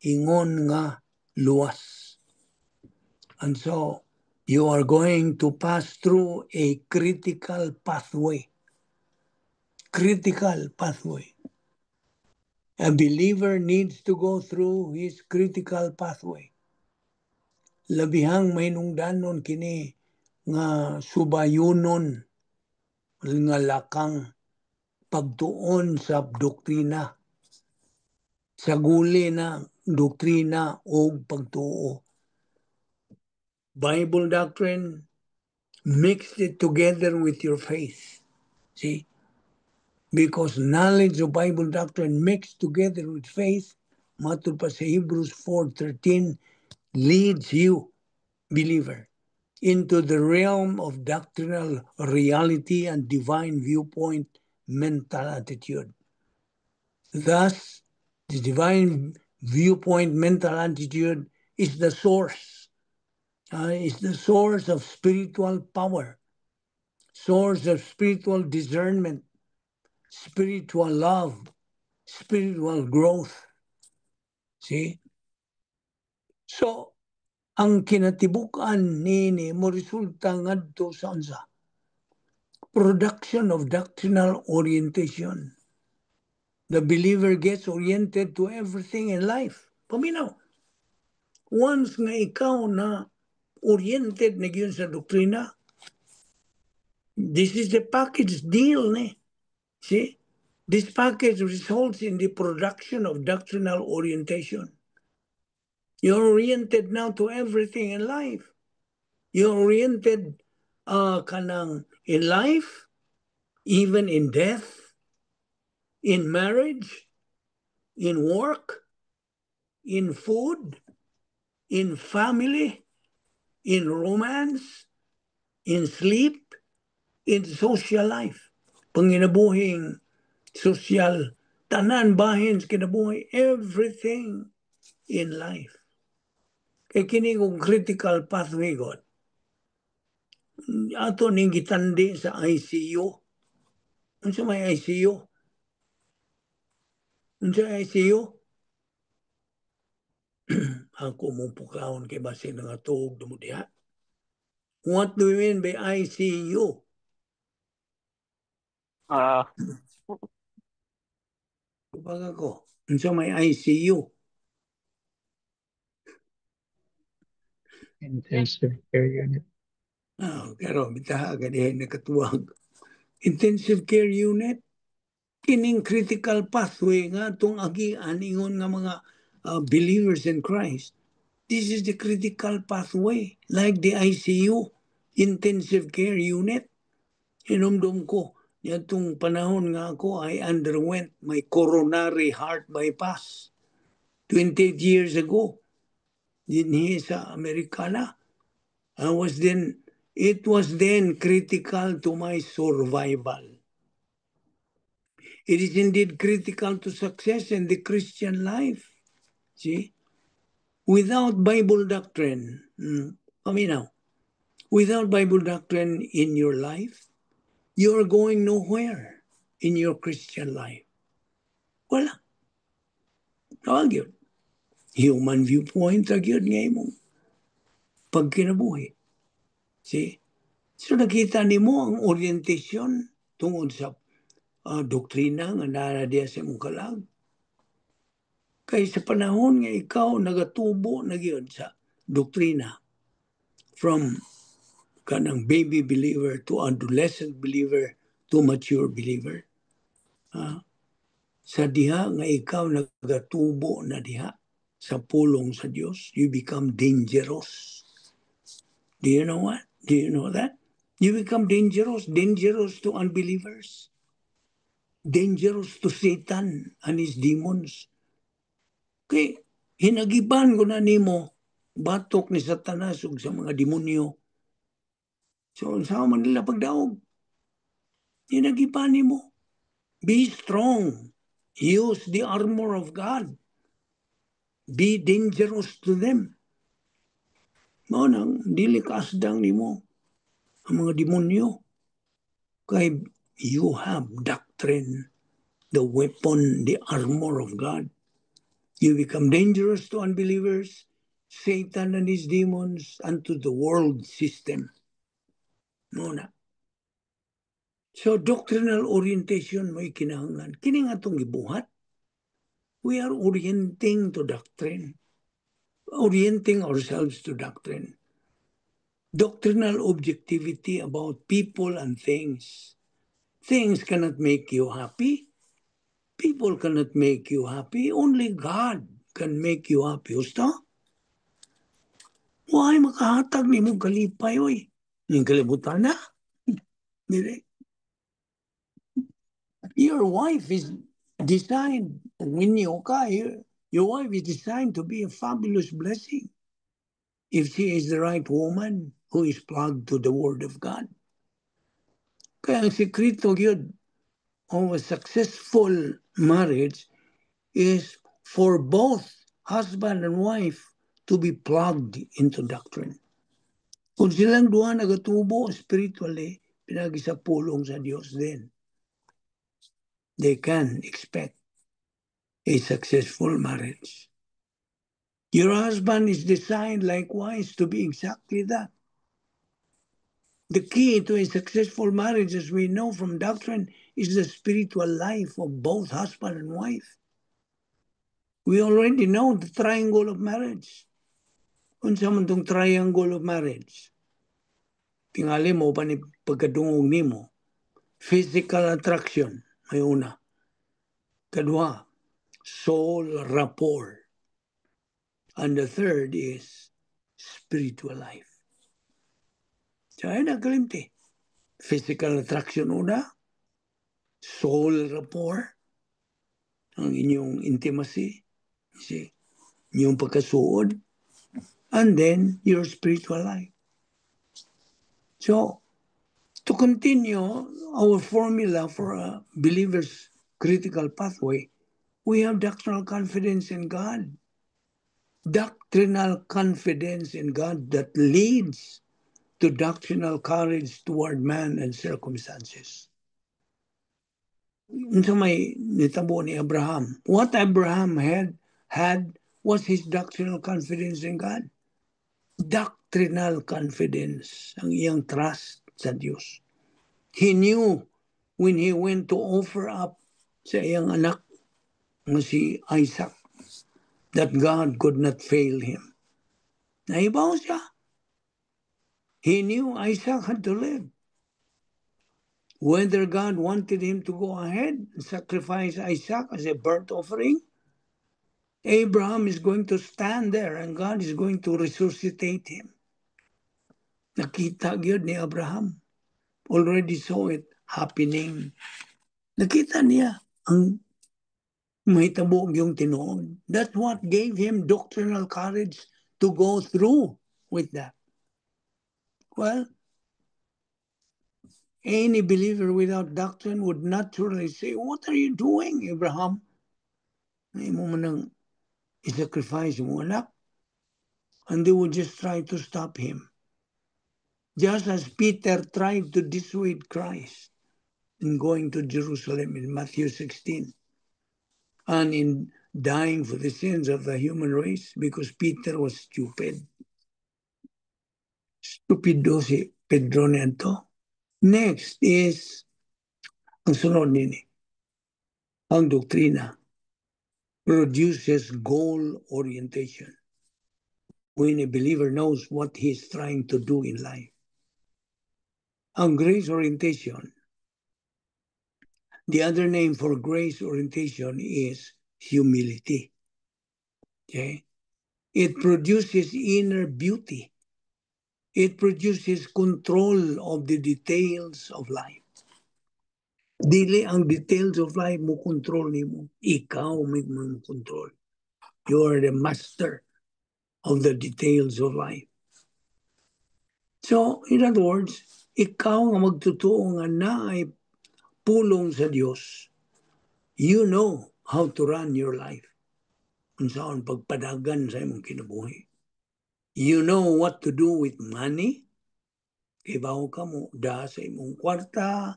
ingon nga luwas. And so you are going to pass through a critical pathway. Critical pathway. A believer needs to go through his critical pathway. Labihang mainungdanon kini nga subayunon nga lakang pagtuon sa doktrina, sa guli na doktrina o pagtuo. Bible doctrine, mix it together with your faith. See? Because knowledge of Bible doctrine mixed together with faith, matud pa sa Hebrews 4:13, leads you, believer, into the realm of doctrinal reality and divine viewpoint mental attitude. Thus, the divine viewpoint mental attitude is the source of spiritual power, source of spiritual discernment, spiritual love, spiritual growth. See? So, ang kinatibukan nini mo resulta ngadto sa unsa? Production of doctrinal orientation. The believer gets oriented to everything in life. Paminaw. Once nga ikaw na oriented na yun sa doktrina, this is the package deal, ne? See? This package results in the production of doctrinal orientation. You're oriented now to everything in life. You're oriented kanang in life, even in death, in marriage, in work, in food, in family, in romance, in sleep, in social life. Panginabuhing social, tanan bahin sa kinabuhi, everything in life. Kaya kini kong critical pathway God. Ato ning gitandi sa ICU. Unsa may ICU? Unsa ICU? Ako mong pukawon kay basin nga tuog dumo diha. What do you mean by ICU? Kapag ako, unsa may ICU? Intensive care unit. Pero bitaha gadihin nakatuwag. Intensive care unit, kining critical pathway nga itong agian ingon nga mga believers in Christ. This is the critical pathway, like the ICU, intensive care unit. Hinumdum ko, itong panahon nga ako, I underwent my coronary heart bypass 28 years ago. Dinhi sa Amerikana. It was then critical to my survival. It is indeed critical to success in the Christian life. See? Without Bible doctrine, without Bible doctrine in your life, you are going nowhere in your Christian life. Wala. Tawag yun. Human viewpoint, tawag yun nga imong pagkinabuhi. See? So nakita nimo ang orientation tungod sa doktrina nga nara diya sa imong kalag. Kay sa panahon nga ikaw nagatubo na gyud sa doktrina from kanang baby believer to adolescent believer to mature believer. Sa diha nga ikaw nagatubo na diha sa pulong sa Dios, you become dangerous. Do you know what? Do you know that? You become dangerous to unbelievers. Dangerous to Satan and his demons. Kay hinagiban ko na nimo batok ni Satanas ug sa mga demonyo. So sa man nila pagdaog. Hinagiban nimo. Be strong. Use the armor of God. Be dangerous to them. Mao nang dili kaasdang nimo ang mga demonyo. Kay you have doctrine, the weapon, the armor of God. You become dangerous to unbelievers, Satan and his demons, and to the world system. Muna. So doctrinal orientation may kinahanglan. Kini nga itong gibuhat. We are orienting to doctrine. Orienting ourselves to doctrine. Doctrinal objectivity about people and things. Things cannot make you happy. People cannot make you happy. Only God can make you happy. Usta? Why makahatag ni mo kalipay, oy? Yung kalibutan na. Your wife is designed, when you your wife is designed to be a fabulous blessing. If she is the right woman who is plugged to the Word of God. Kaya ang sekreto yun of a successful marriage is for both husband and wife to be plugged into doctrine. Kung silang duha nagatubo spiritually, pinagisapulong sa Diyos din. They can expect a successful marriage. Your husband is designed likewise to be exactly that. The key to a successful marriage, as we know from doctrine, is the spiritual life of both husband and wife. We already know the triangle of marriage. Unsa man tong triangle of marriage? Tingali mo pa ni pagkadungog nimo. Physical attraction, may una. Kadua, soul rapport. And the third is spiritual life. So ay nagkalimti. Physical attraction una, soul rapport, ang inyong intimacy, inyong pagkasuod, and then your spiritual life. So, to continue our formula for a believer's critical pathway, we have doctrinal confidence in God. doctrinal confidence in God that leads to doctrinal courage toward man and circumstances. So may nitabo ni Abraham. What Abraham had was his doctrinal confidence in God. Doctrinal confidence, ang iyang trust sa Diyos. He knew when he went to offer up sa iyang anak na si Isaac that God could not fail him. Naibaw siya. He knew Isaac had to live. Whether God wanted him to go ahead and sacrifice Isaac as a burnt offering, Abraham is going to stand there and God is going to resuscitate him. Nakita yun ni Abraham. Already saw it happening. Nakita niya ang mahitabo yung tinuod. That's what gave him doctrinal courage to go through with that. Well, any believer without doctrine would naturally say, what are you doing, Abraham? Ay mo manang i-sacrifice mo anak. And they would just try to stop him. Just as Peter tried to dissuade Christ in going to Jerusalem in Matthew 16 and in dying for the sins of the human race because Peter was stupid. Stupido si Pedro nito. Next is ang sunod nini. Ang doktrina produces goal orientation. When a believer knows what he is trying to do in life. Ang grace orientation, the other name for grace orientation is humility. Okay? It produces inner beauty. It produces control of the details of life. Dili ang details of life mo control nimo. Ikaw mo control. You are the master of the details of life. So, in other words, ikaw ang magtutuo nga naay pulong sa Diyos. You know how to run your life. Kung saan pagpadagan sa imong kinabuhi. You know what to do with money. Ibaw ka mo, da sa imong kwarta.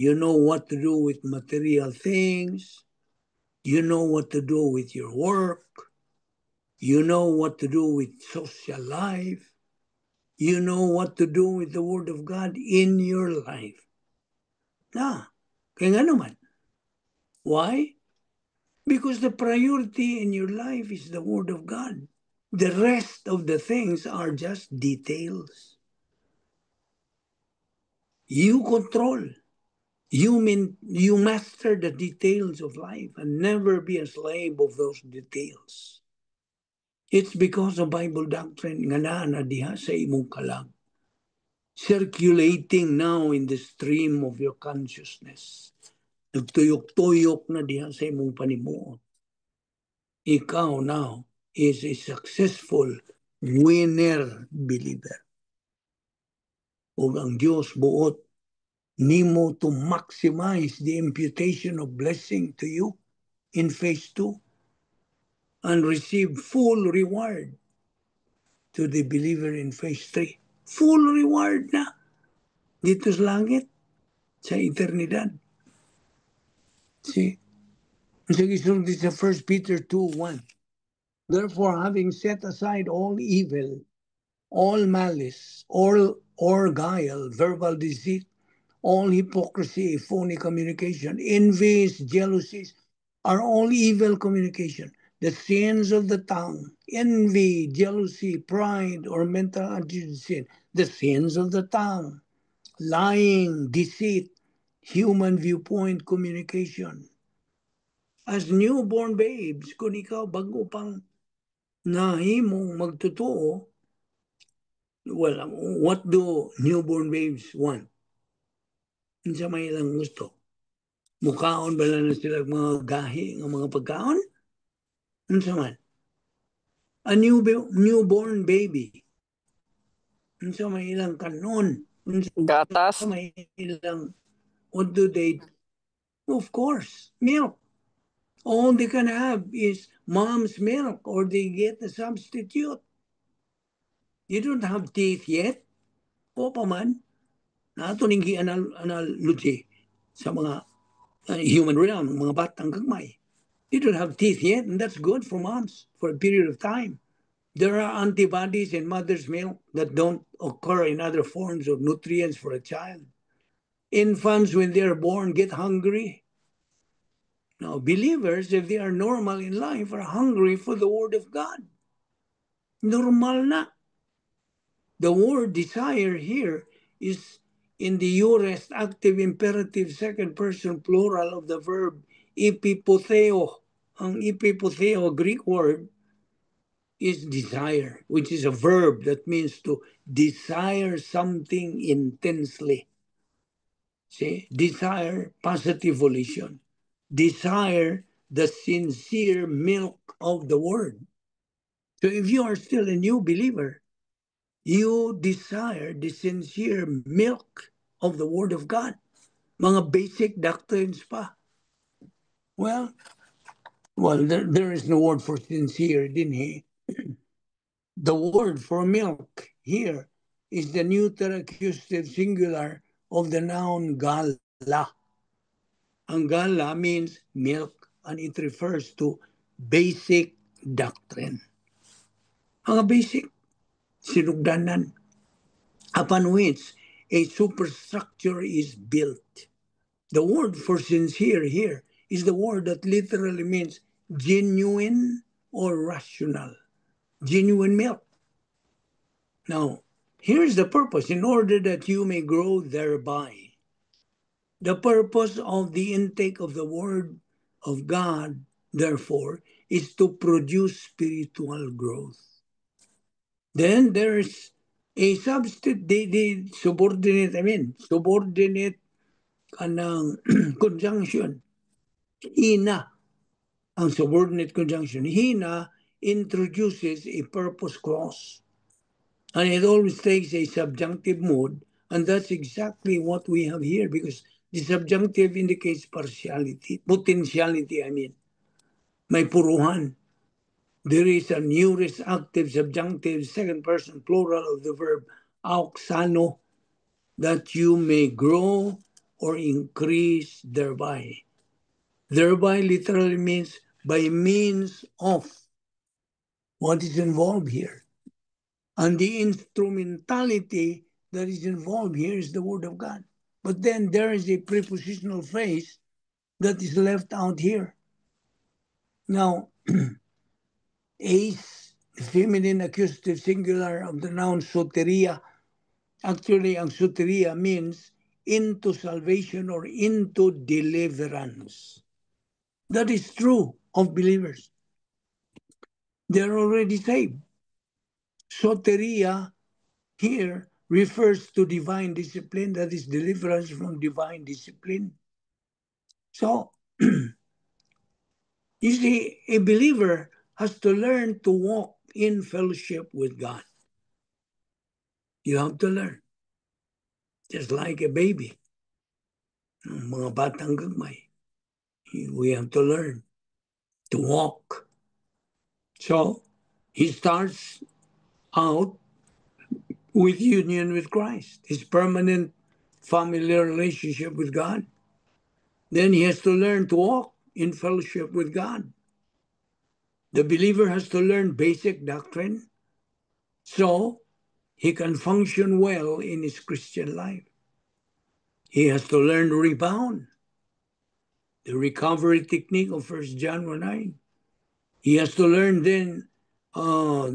You know what to do with material things. You know what to do with your work. You know what to do with social life. You know what to do with the Word of God in your life. Na, kaya nga naman. Why? Because the priority in your life is the Word of God. The rest of the things are just details. You control. You master the details of life and never be a slave of those details. It's because of Bible doctrine nga na diha sa imong kalag. Circulating now in the stream of your consciousness. Nagtuyok-tuyok na diha sa imong panimuot. Ikaw now is a successful winner believer. O ang Diyos buot nimo to maximize the imputation of blessing to you in phase 2 and receive full reward to the believer in phase 3. Full reward na dito sa langit, sa eternidad. See? Sige, sa 1 Peter 2:1. Therefore, having set aside all evil, all malice, all guile, verbal deceit, all hypocrisy, phony communication, envies, jealousies, are all evil communication. The sins of the tongue, envy, jealousy, pride, or mental attitude sin. The sins of the tongue, lying, deceit, human viewpoint communication. As newborn babes, kung ikaw bago pang nahimong magtotoo, well, what do newborn babes want? Sa may ilang gusto. Mukaon ba na sila mga gahi ng mga pagkaon? Sa man? A newborn baby. Sa may ilang kanon. Gatas. Sa may ilang, what do they? Of course, milk. All they can have is mom's milk, or they get a substitute. You don't have teeth yet. O pa man, nato ning analogy sa mga human realm, mga batang gagmay. You don't have teeth yet, and that's good for moms for a period of time. There are antibodies in mother's milk that don't occur in other forms of nutrients for a child. Infants, when they're born, get hungry. Now, believers, if they are normal in life, are hungry for the Word of God. Normal na. The word desire here is in the aorist active imperative second person plural of the verb ipipotheo. Ang ipipotheo, Greek word, is desire, which is a verb that means to desire something intensely. See, desire, positive volition. Desire the sincere milk of the word. So if you are still a new believer, you desire the sincere milk of the Word of God. Mga basic doctrines pa. Well, there is no word for sincere, didn't he? The word for milk here is the neuter accusative singular of the noun gala. Ang gala means milk, and it refers to basic doctrine. Mga basic, sinugdanan, upon which a superstructure is built. The word for sincere here is the word that literally means genuine or rational. Genuine milk. Now, here's the purpose: in order that you may grow thereby. The purpose of the intake of the Word of God, therefore, is to produce spiritual growth. Then there's a subordinate kanang conjunction. Hina, ang subordinate conjunction. Hina introduces a purpose clause. And it always takes a subjunctive mode, and that's exactly what we have here, because the subjunctive indicates partiality, potentiality, I mean. May puruhan. There is an aorist active subjunctive second person plural of the verb auxano, that you may grow or increase thereby. Thereby literally means by means of. What is involved here? And the instrumentality that is involved here is the Word of God. But then there is a prepositional phrase that is left out here. Now, ace, feminine accusative singular of the noun soteria. Actually, ang soteria means into salvation or into deliverance. That is true of believers. They're already saved. Soteria here refers to divine discipline, that is deliverance from divine discipline. So, you see, a believer has to learn to walk in fellowship with God. You have to learn. Just like a baby. Mga batang gagmay. We have to learn to walk. So, he starts out with union with Christ, his permanent familiar relationship with God. Then he has to learn to walk in fellowship with God. The believer has to learn basic doctrine so he can function well in his Christian life. He has to learn to rebound, the recovery technique of 1 John 1:9. He has to learn then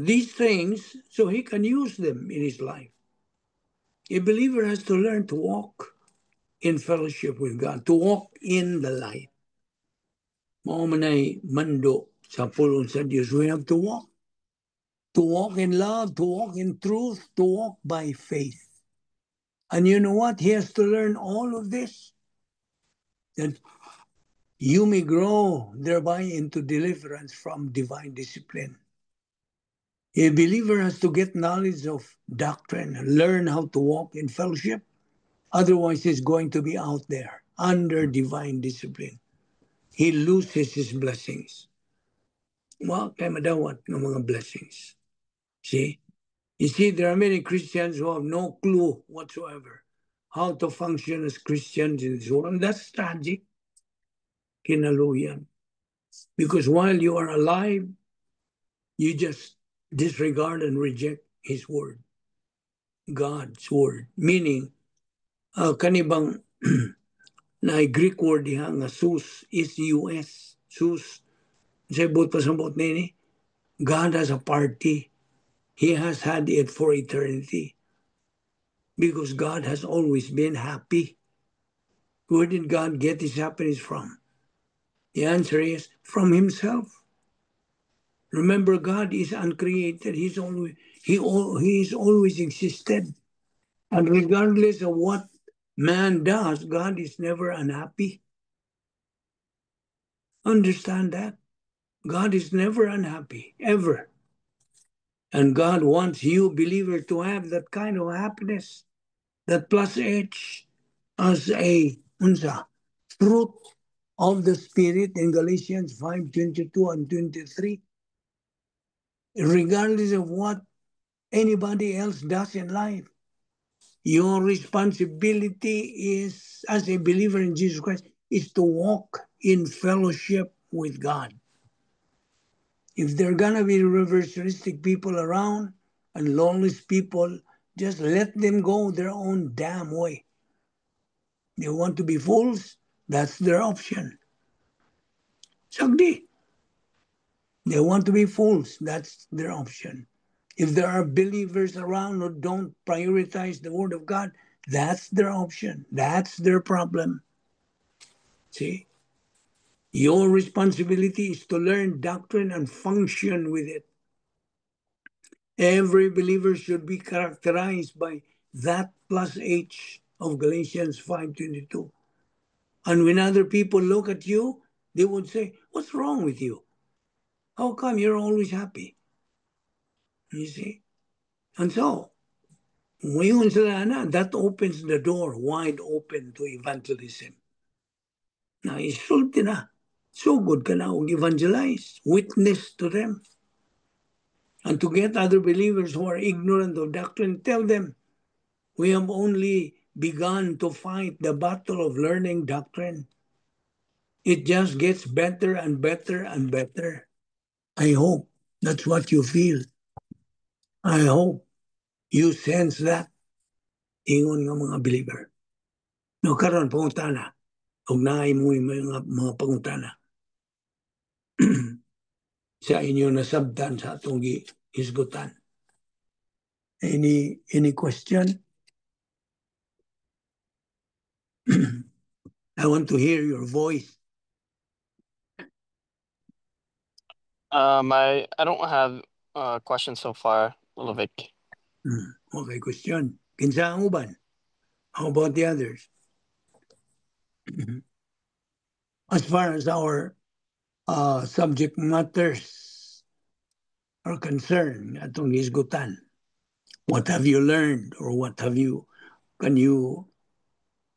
these things so he can use them in his life. A believer has to learn to walk in fellowship with God, to walk in the light. Mao manay mando sa pulong sa Diyos. We have to walk. To walk in love, to walk in truth, to walk by faith. And you know what? He has to learn all of this. That you may grow thereby into deliverance from divine discipline. A believer has to get knowledge of doctrine and learn how to walk in fellowship. Otherwise, he's going to be out there under divine discipline. he loses his blessings. Well, kay madawat ng mga blessings. See? You see, there are many Christians who have no clue whatsoever how to function as Christians in this world. And that's tragic. Kinaluyan. Because while you are alive, you just disregard and reject His word. God's word. Meaning, kanibang na Greek word diha nga sus is US. Sus. Sa ibot pa sa bot nini, God has a party. He has had it for eternity. Because God has always been happy. Where did God get his happiness from? The answer is from himself. Remember, God is uncreated. He is always existed. And regardless of what man does, God is never unhappy. Understand that? God is never unhappy, ever. And God wants you, believer, to have that kind of happiness, that plus H as a fruit of the Spirit in Galatians 5:22 and 23. Regardless of what anybody else does in life, your responsibility is, as a believer in Jesus Christ, is to walk in fellowship with God. If there are going to be reversionistic people around and lawless people, just let them go their own damn way. They want to be fools, that's their option. Sagdi. They want to be fools, that's their option. If there are believers around who don't prioritize the word of God, that's their option. That's their problem. See? Your responsibility is to learn doctrine and function with it. Every believer should be characterized by that plus H of Galatians 5:22. And when other people look at you, they would say, what's wrong with you? How come you're always happy? You see? And so, ngayon sila na, that opens the door wide open to evangelism. Na isulti na. So good ka na evangelize. Witness to them. And to get other believers who are ignorant of doctrine, tell them, we have only begun to fight the battle of learning doctrine. It just gets better and better and better. I hope that's what you feel. I hope you sense that. Ingon nga mga believer. No, karon pangutana. Huwag na mo yung mga pangutana. Sa inyo nasabtan sa atong isgutan. Any question? I want to hear your voice. I don't have a question so far, Lulovic. Okay, question. Kinsa ang uban? How about the others? As far as our subject matters are concerned, atong isgutan, what have you learned or can you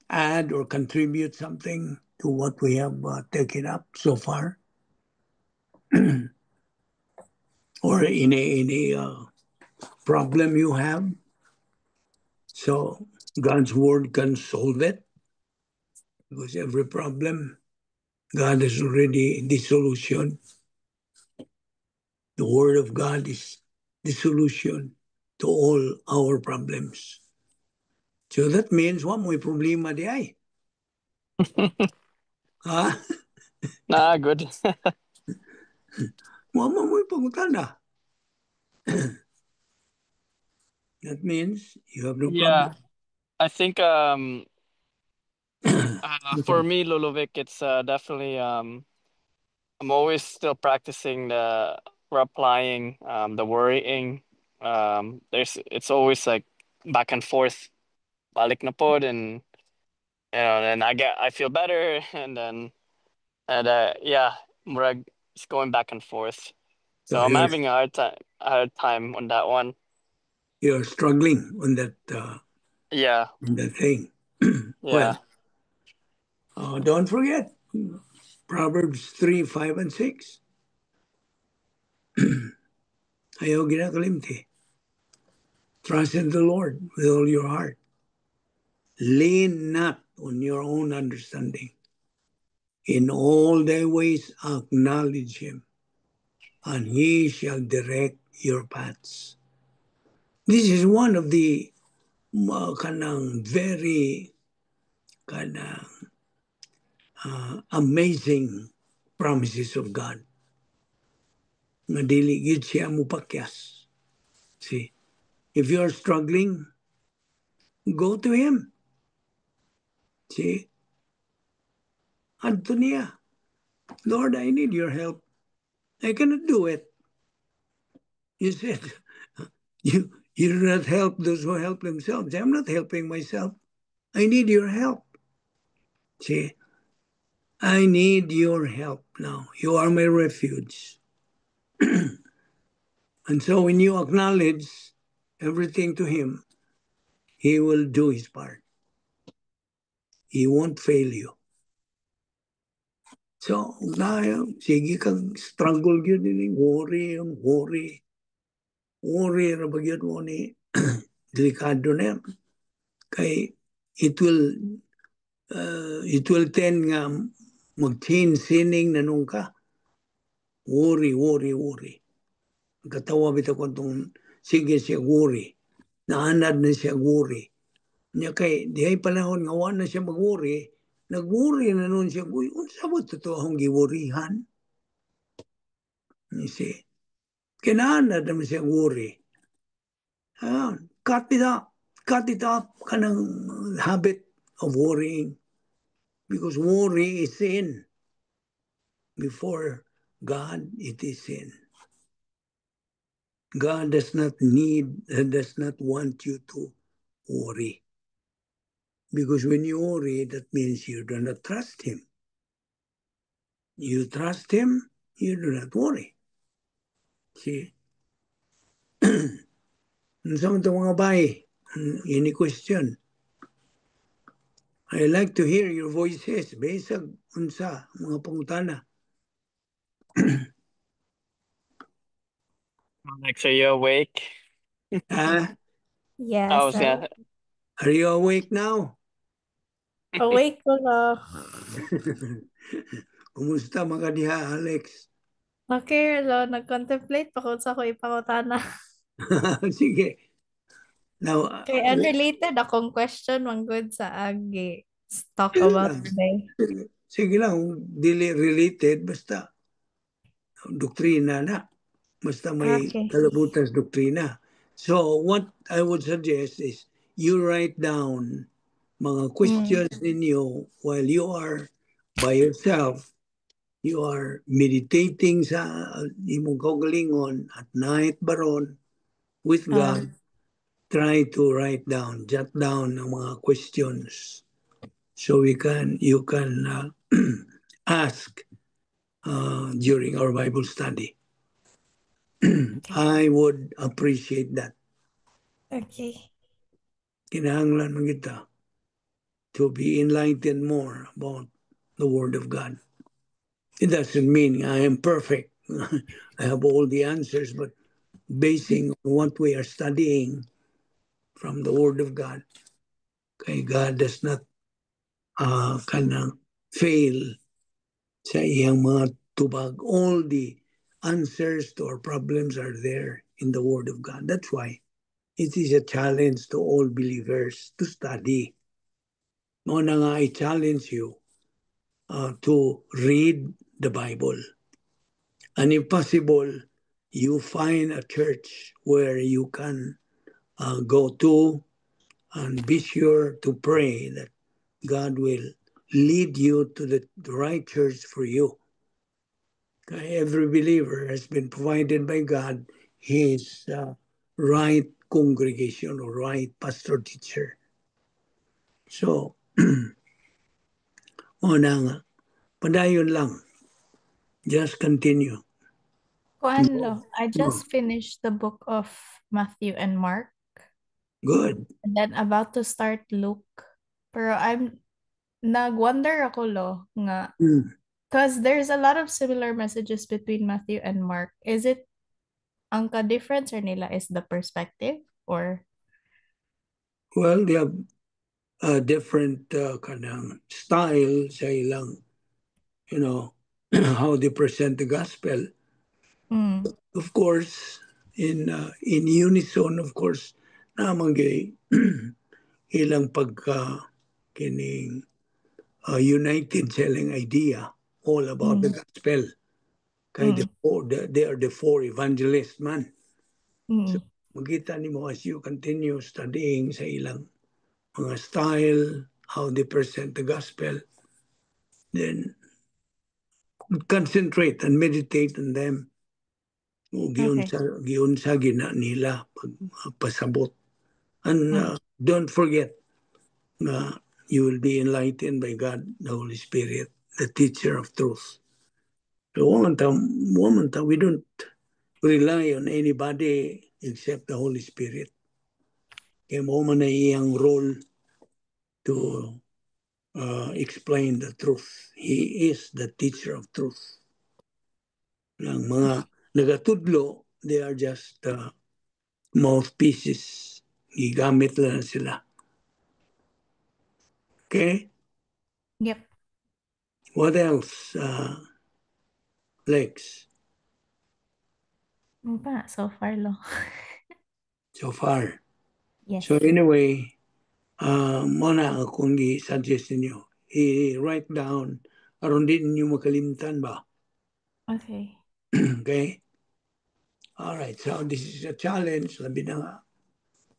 add or contribute something to what we have taken up so far? Or in a problem you have, so God's word can solve it, because every problem, God is already the solution. The word of God is the solution to all our problems. So that means wa mo'y problema di ay. Ha? Nah, good. Wa mo'y pangutana. That means you have no Yeah, problem. I think for me, Lulovic, it's definitely I'm always still practicing the replying, the worrying. It's always like back and forth, balik na pod, and then I feel better, and then yeah, murag, it's going back and forth. So So I'm having a hard time on that one. you're struggling on that Yeah, thing. yeah. Well, don't forget, Proverbs 3, 5, and 6. Ayaw ginakalimti. Trust in the Lord with all your heart. Lean not on your own understanding. In all thy ways acknowledge him, and he shall direct your paths. This is one of the kanang very kanang amazing promises of God. Nga dili gid siya mupakyas. See, if you are struggling, go to him. See, adto niya, Lord, I need your help. I cannot do it. You said, you do not help those who help themselves. I'm not helping myself. I need your help. See, I need your help now. You are my refuge. And so when you acknowledge everything to him, he will do his part. He won't fail you. So, sige kang struggle yun din, worry. Worry na bagyod mo ni delikado na yan. Kay it will tend nga mag-change sinning na nung ka. Worry. Katawa bita ko itong sige siya worry. Naanad na siya worry. Nya kay dihay panahon nga wala na siya mag-worry, nag-worry na nun siya, uy, unsa ba totoo akong giworihan? You see? Kinaanad naman siya worry. Cut it up, kanang habit of worrying. Because worry is sin. Before God, it is sin. God does not want you to worry. Because when you worry, that means you do not trust him. You trust him, you do not worry. See? Sa mga bay, any question? I like to hear your voices. Besag unsa mga pangutana. Alex, are you awake? Ah, I was Yes, gonna. are you awake now? awake ko na. Kumusta mga diha, Alex? Okay, lo, nag-contemplate pa kung sa ko ipakutana. Sige. Now, Okay, unrelated akong question, man good sa agi. Let's talk sige about lang. today. Sige lang, dili related, basta doktrina na. Basta may Okay. kalabutas doktrina. So what I would suggest is you write down mga questions ninyo while you are by yourself. You are meditating sa imong kaugalingon at night baron with God. Try to write down, jot down ang mga questions so you can ask during our Bible study. I would appreciate that. Okay. Kinahanglan man kita to be enlightened more about the Word of God. It doesn't mean I am perfect. I have all the answers, but basing on what we are studying from the Word of God, okay, God does not fail sa iyang mga tubag. All the answers to our problems are there in the Word of God. That's why it is a challenge to all believers to study. Mao na nga I challenge you to read the Bible. And if possible, you find a church where you can go to and be sure to pray that God will lead you to the right church for you. Every believer has been provided by God his right congregation or right pastor teacher. So, nga, padayon lang. Just continue. Kuan I just finished the book of Matthew and Mark, Good. and then about to start Luke. Pero nag-wonder ako lo nga Because there's a lot of similar messages between Matthew and Mark. Is it ang ka-difference or nila is the perspective or Well, they have a different kanang style sa ilang, how they present the gospel. mm, Of course, in unison, of course, namang ilang pagka kining united selling idea all about the gospel. Kay they are the four evangelists man. So, magkita nimo as you continue studying sa ilang mga style, how they present the gospel, then concentrate and meditate on them. okay. Giunsa gina nila pasabot. And don't forget na you will be enlightened by God, the Holy Spirit, the teacher of truth. So we don't rely on anybody except the Holy Spirit. Kaya mo man na iyang role to explain the truth. He is the teacher of truth. Ang mga nagatudlo, they are just mouthpieces. Gigamit lang sila. Okay? Yep. What else, Lex, Ano pa? So far, lo. so far? Yes. So anyway, muna akong i-suggest ninyo. I-write down aron din ninyo makalimtan ba? Okay. Okay? Alright, so this is a challenge. Labi na nga.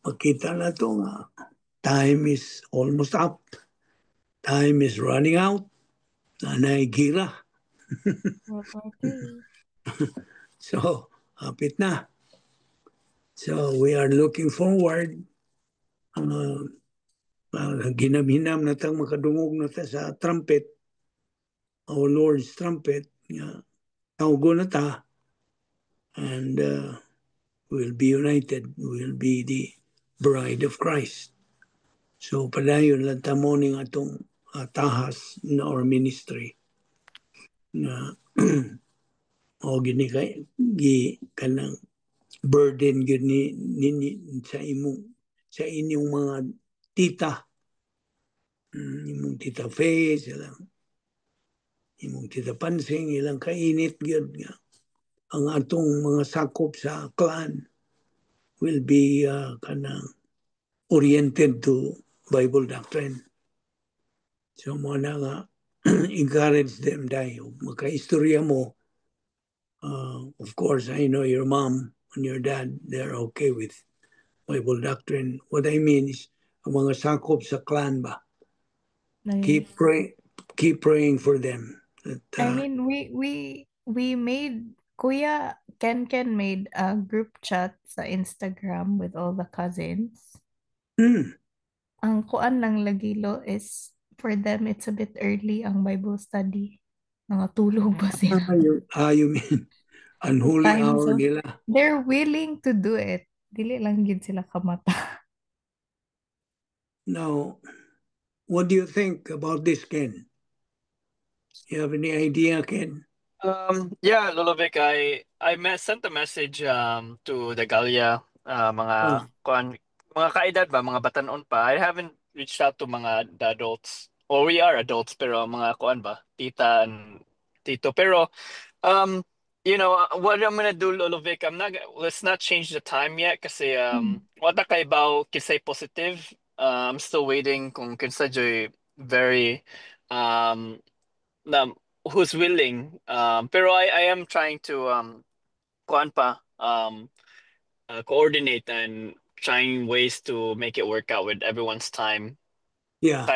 Makita na to nga. Time is almost up. Time is running out. Nanay gira. World War III. So, hapit na. So, we are looking forward. Ginamhinam na tang makadungog na ta sa trumpet. Our Lord's trumpet. Tawgo na ta. And we'll be united. We'll be the bride of Christ. So, padayon lang ta mo ning atong tahas na our ministry. Na o gini kay kanang burden gyud ni sa inyong mga tita, imong tita Faye, imong tita Pansing, ilang kainit gyud nga ang atong mga sakop sa clan will be kanang oriented to Bible doctrine. So mo na nga encourage them dayo. Makaistorya mo. Of course, I know your mom and your dad, they're okay with Bible doctrine. What I mean is, ang mga sakop sa clan ba, Okay. keep praying for them. That, I mean, we made Kuya Ken made a group chat sa Instagram with all the cousins. Ang kuan lang lagilo is for them it's a bit early ang Bible study. Mga tulog pa sila. you mean unholy Time hour zone. nila? They're willing to do it. Dili lang gid sila kamata. Now, what do you think about this, Ken? You have any idea, Ken? Yeah, Lulovic, sent a message to the Galia, mga kuan, mga kaedad ba, mga batanon pa. I haven't reached out to mga the adults. Or we are adults pero mga kuan ba, tita and tito. Pero what I'm gonna do, Lulovic, let's not change the time yet kasi wata kay bao kisay positive. I'm still waiting kung kinsa joy very na who's willing. Pero I am trying to kuan pa coordinate and trying ways to make it work out with everyone's time. Yeah.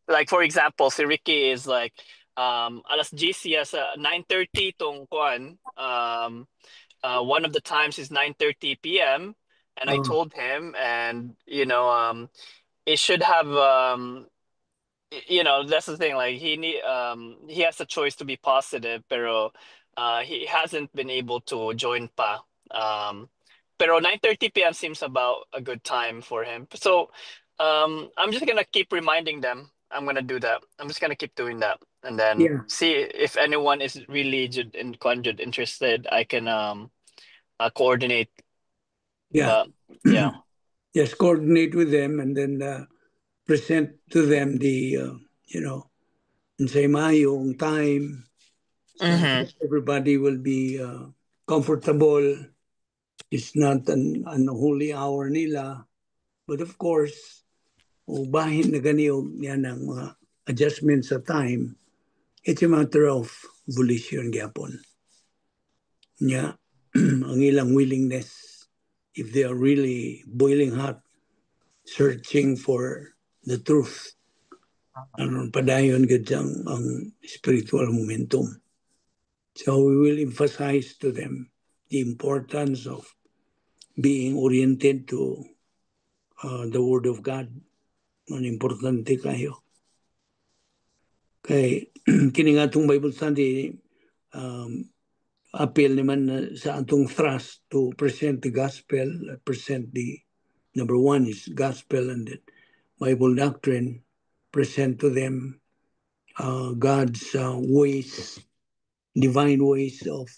Like for example, si Ricky is like alas GC as 9:30 tong kuan. One of the times is 9:30 p.m. and I told him, and it should have that's the thing, like he has a choice to be positive, pero he hasn't been able to join pa. Pero 9:30 p.m. seems about a good time for him, so I'm just gonna keep reminding them. I'm gonna do that. I'm just gonna keep doing that. and then Yeah. see if anyone is really interested. I can coordinate. Yeah. But yeah. Just coordinate with them and then present to them the, and say mayong time. So everybody will be comfortable. It's not an holy hour nila. But of course, bahin na ganiyo yan ang mga adjustments sa time. It's a matter of volition gyapon. Nya, ang ilang willingness, if they are really boiling hot, searching for the truth, aron padayon gid ang spiritual momentum. So we will emphasize to them the importance of being oriented to the Word of God. Ang importante kayo. Kay kini nga atong Bible study, appeal naman sa atong thrust to present the gospel, present the, number one is gospel and then Bible doctrine, present to them God's ways, divine ways of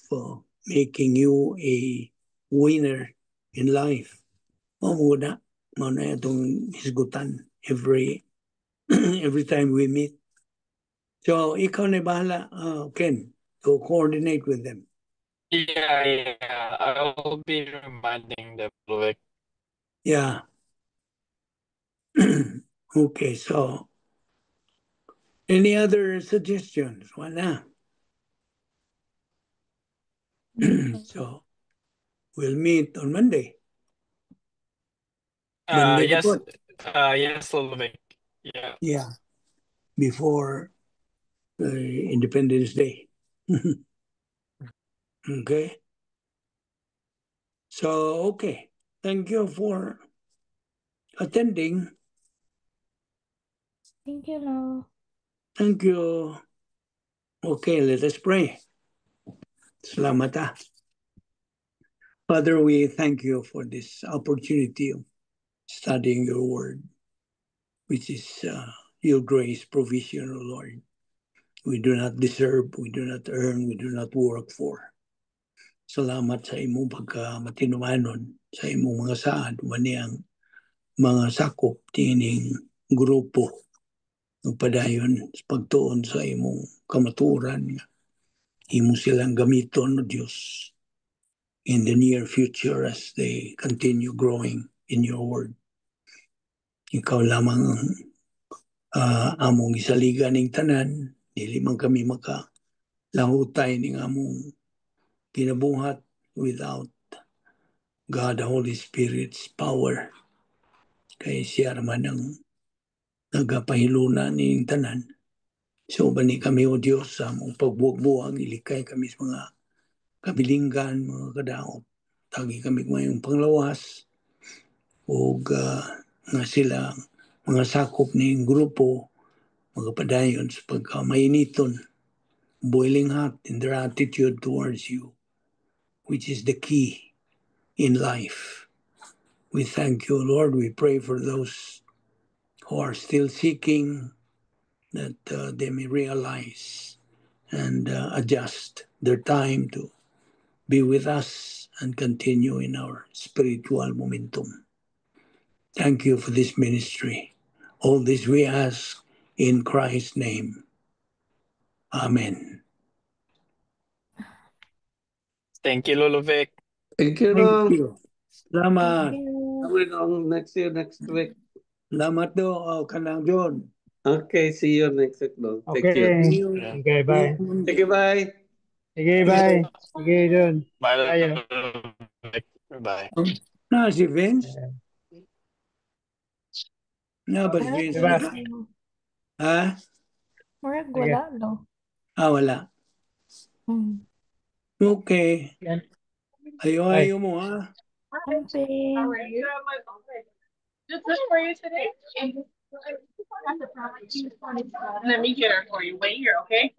making you a winner in life. Muna itong hisgutan every time we meet. So, ikaw na bahala, Ken, to coordinate with them. Yeah. I will be reminding them, Luvic. Yeah. Okay, so any other suggestions? Wala. So, we'll meet on Monday. Monday Yes. po. Yes, Luvic. Yeah. Yeah. Before Independence Day. Okay. So, okay. Thank you for attending. Thank you, Lo. Thank you. Okay, let us pray. Salamat. Father, we thank you for this opportunity of studying your word, which is your grace provision, O Lord. We do not deserve, we do not earn, we do not work for. Salamat sa imong pagkamatinumanon, sa imong mga saad, maniyang mga sakop, tining grupo, padayon sa pagtuon sa imong kamaturan, imo silang gamiton, O Diyos, in the near future as they continue growing in your word. Ikaw lamang among isaligan ning tanan, dili man kami lahutay ning among kinabuhat without God the Holy Spirit's power. Kay siya naman ang nagapahiluna ning tanan. So bani kami o Diyos sa among pagbubuang ilikay kami sa mga kabilinggan, mga kadaot. Tagi kami mayong panglawas o nga sila mga sakop ning grupo magapadayon sa pagkamainiton, boiling hot in their attitude towards you, which is the key in life. We thank you, Lord. We pray for those who are still seeking that they may realize and adjust their time to be with us and continue in our spiritual momentum. Thank you for this ministry. All this we ask in Christ's name. Amen. Thank you, Lulovic. Thank you, Thank Lo. you. Salamat. Thank you. We're on next week. Salamat do, kanang John. Okay, see you next week, Lo. Thank you. Okay. Yeah. Okay, bye. Thank you, bye. Sige, bye. Sige, John. Bye, Tayo. Lulovic. Bye. Si Vince? Ba si Vince? Diba? Ha? Murag Sige. wala, Lo. Wala. Okay. Yan. Ayaw mo, ha? Okay. How are you? Just look for you today. Let me get her for you. Wait here, okay?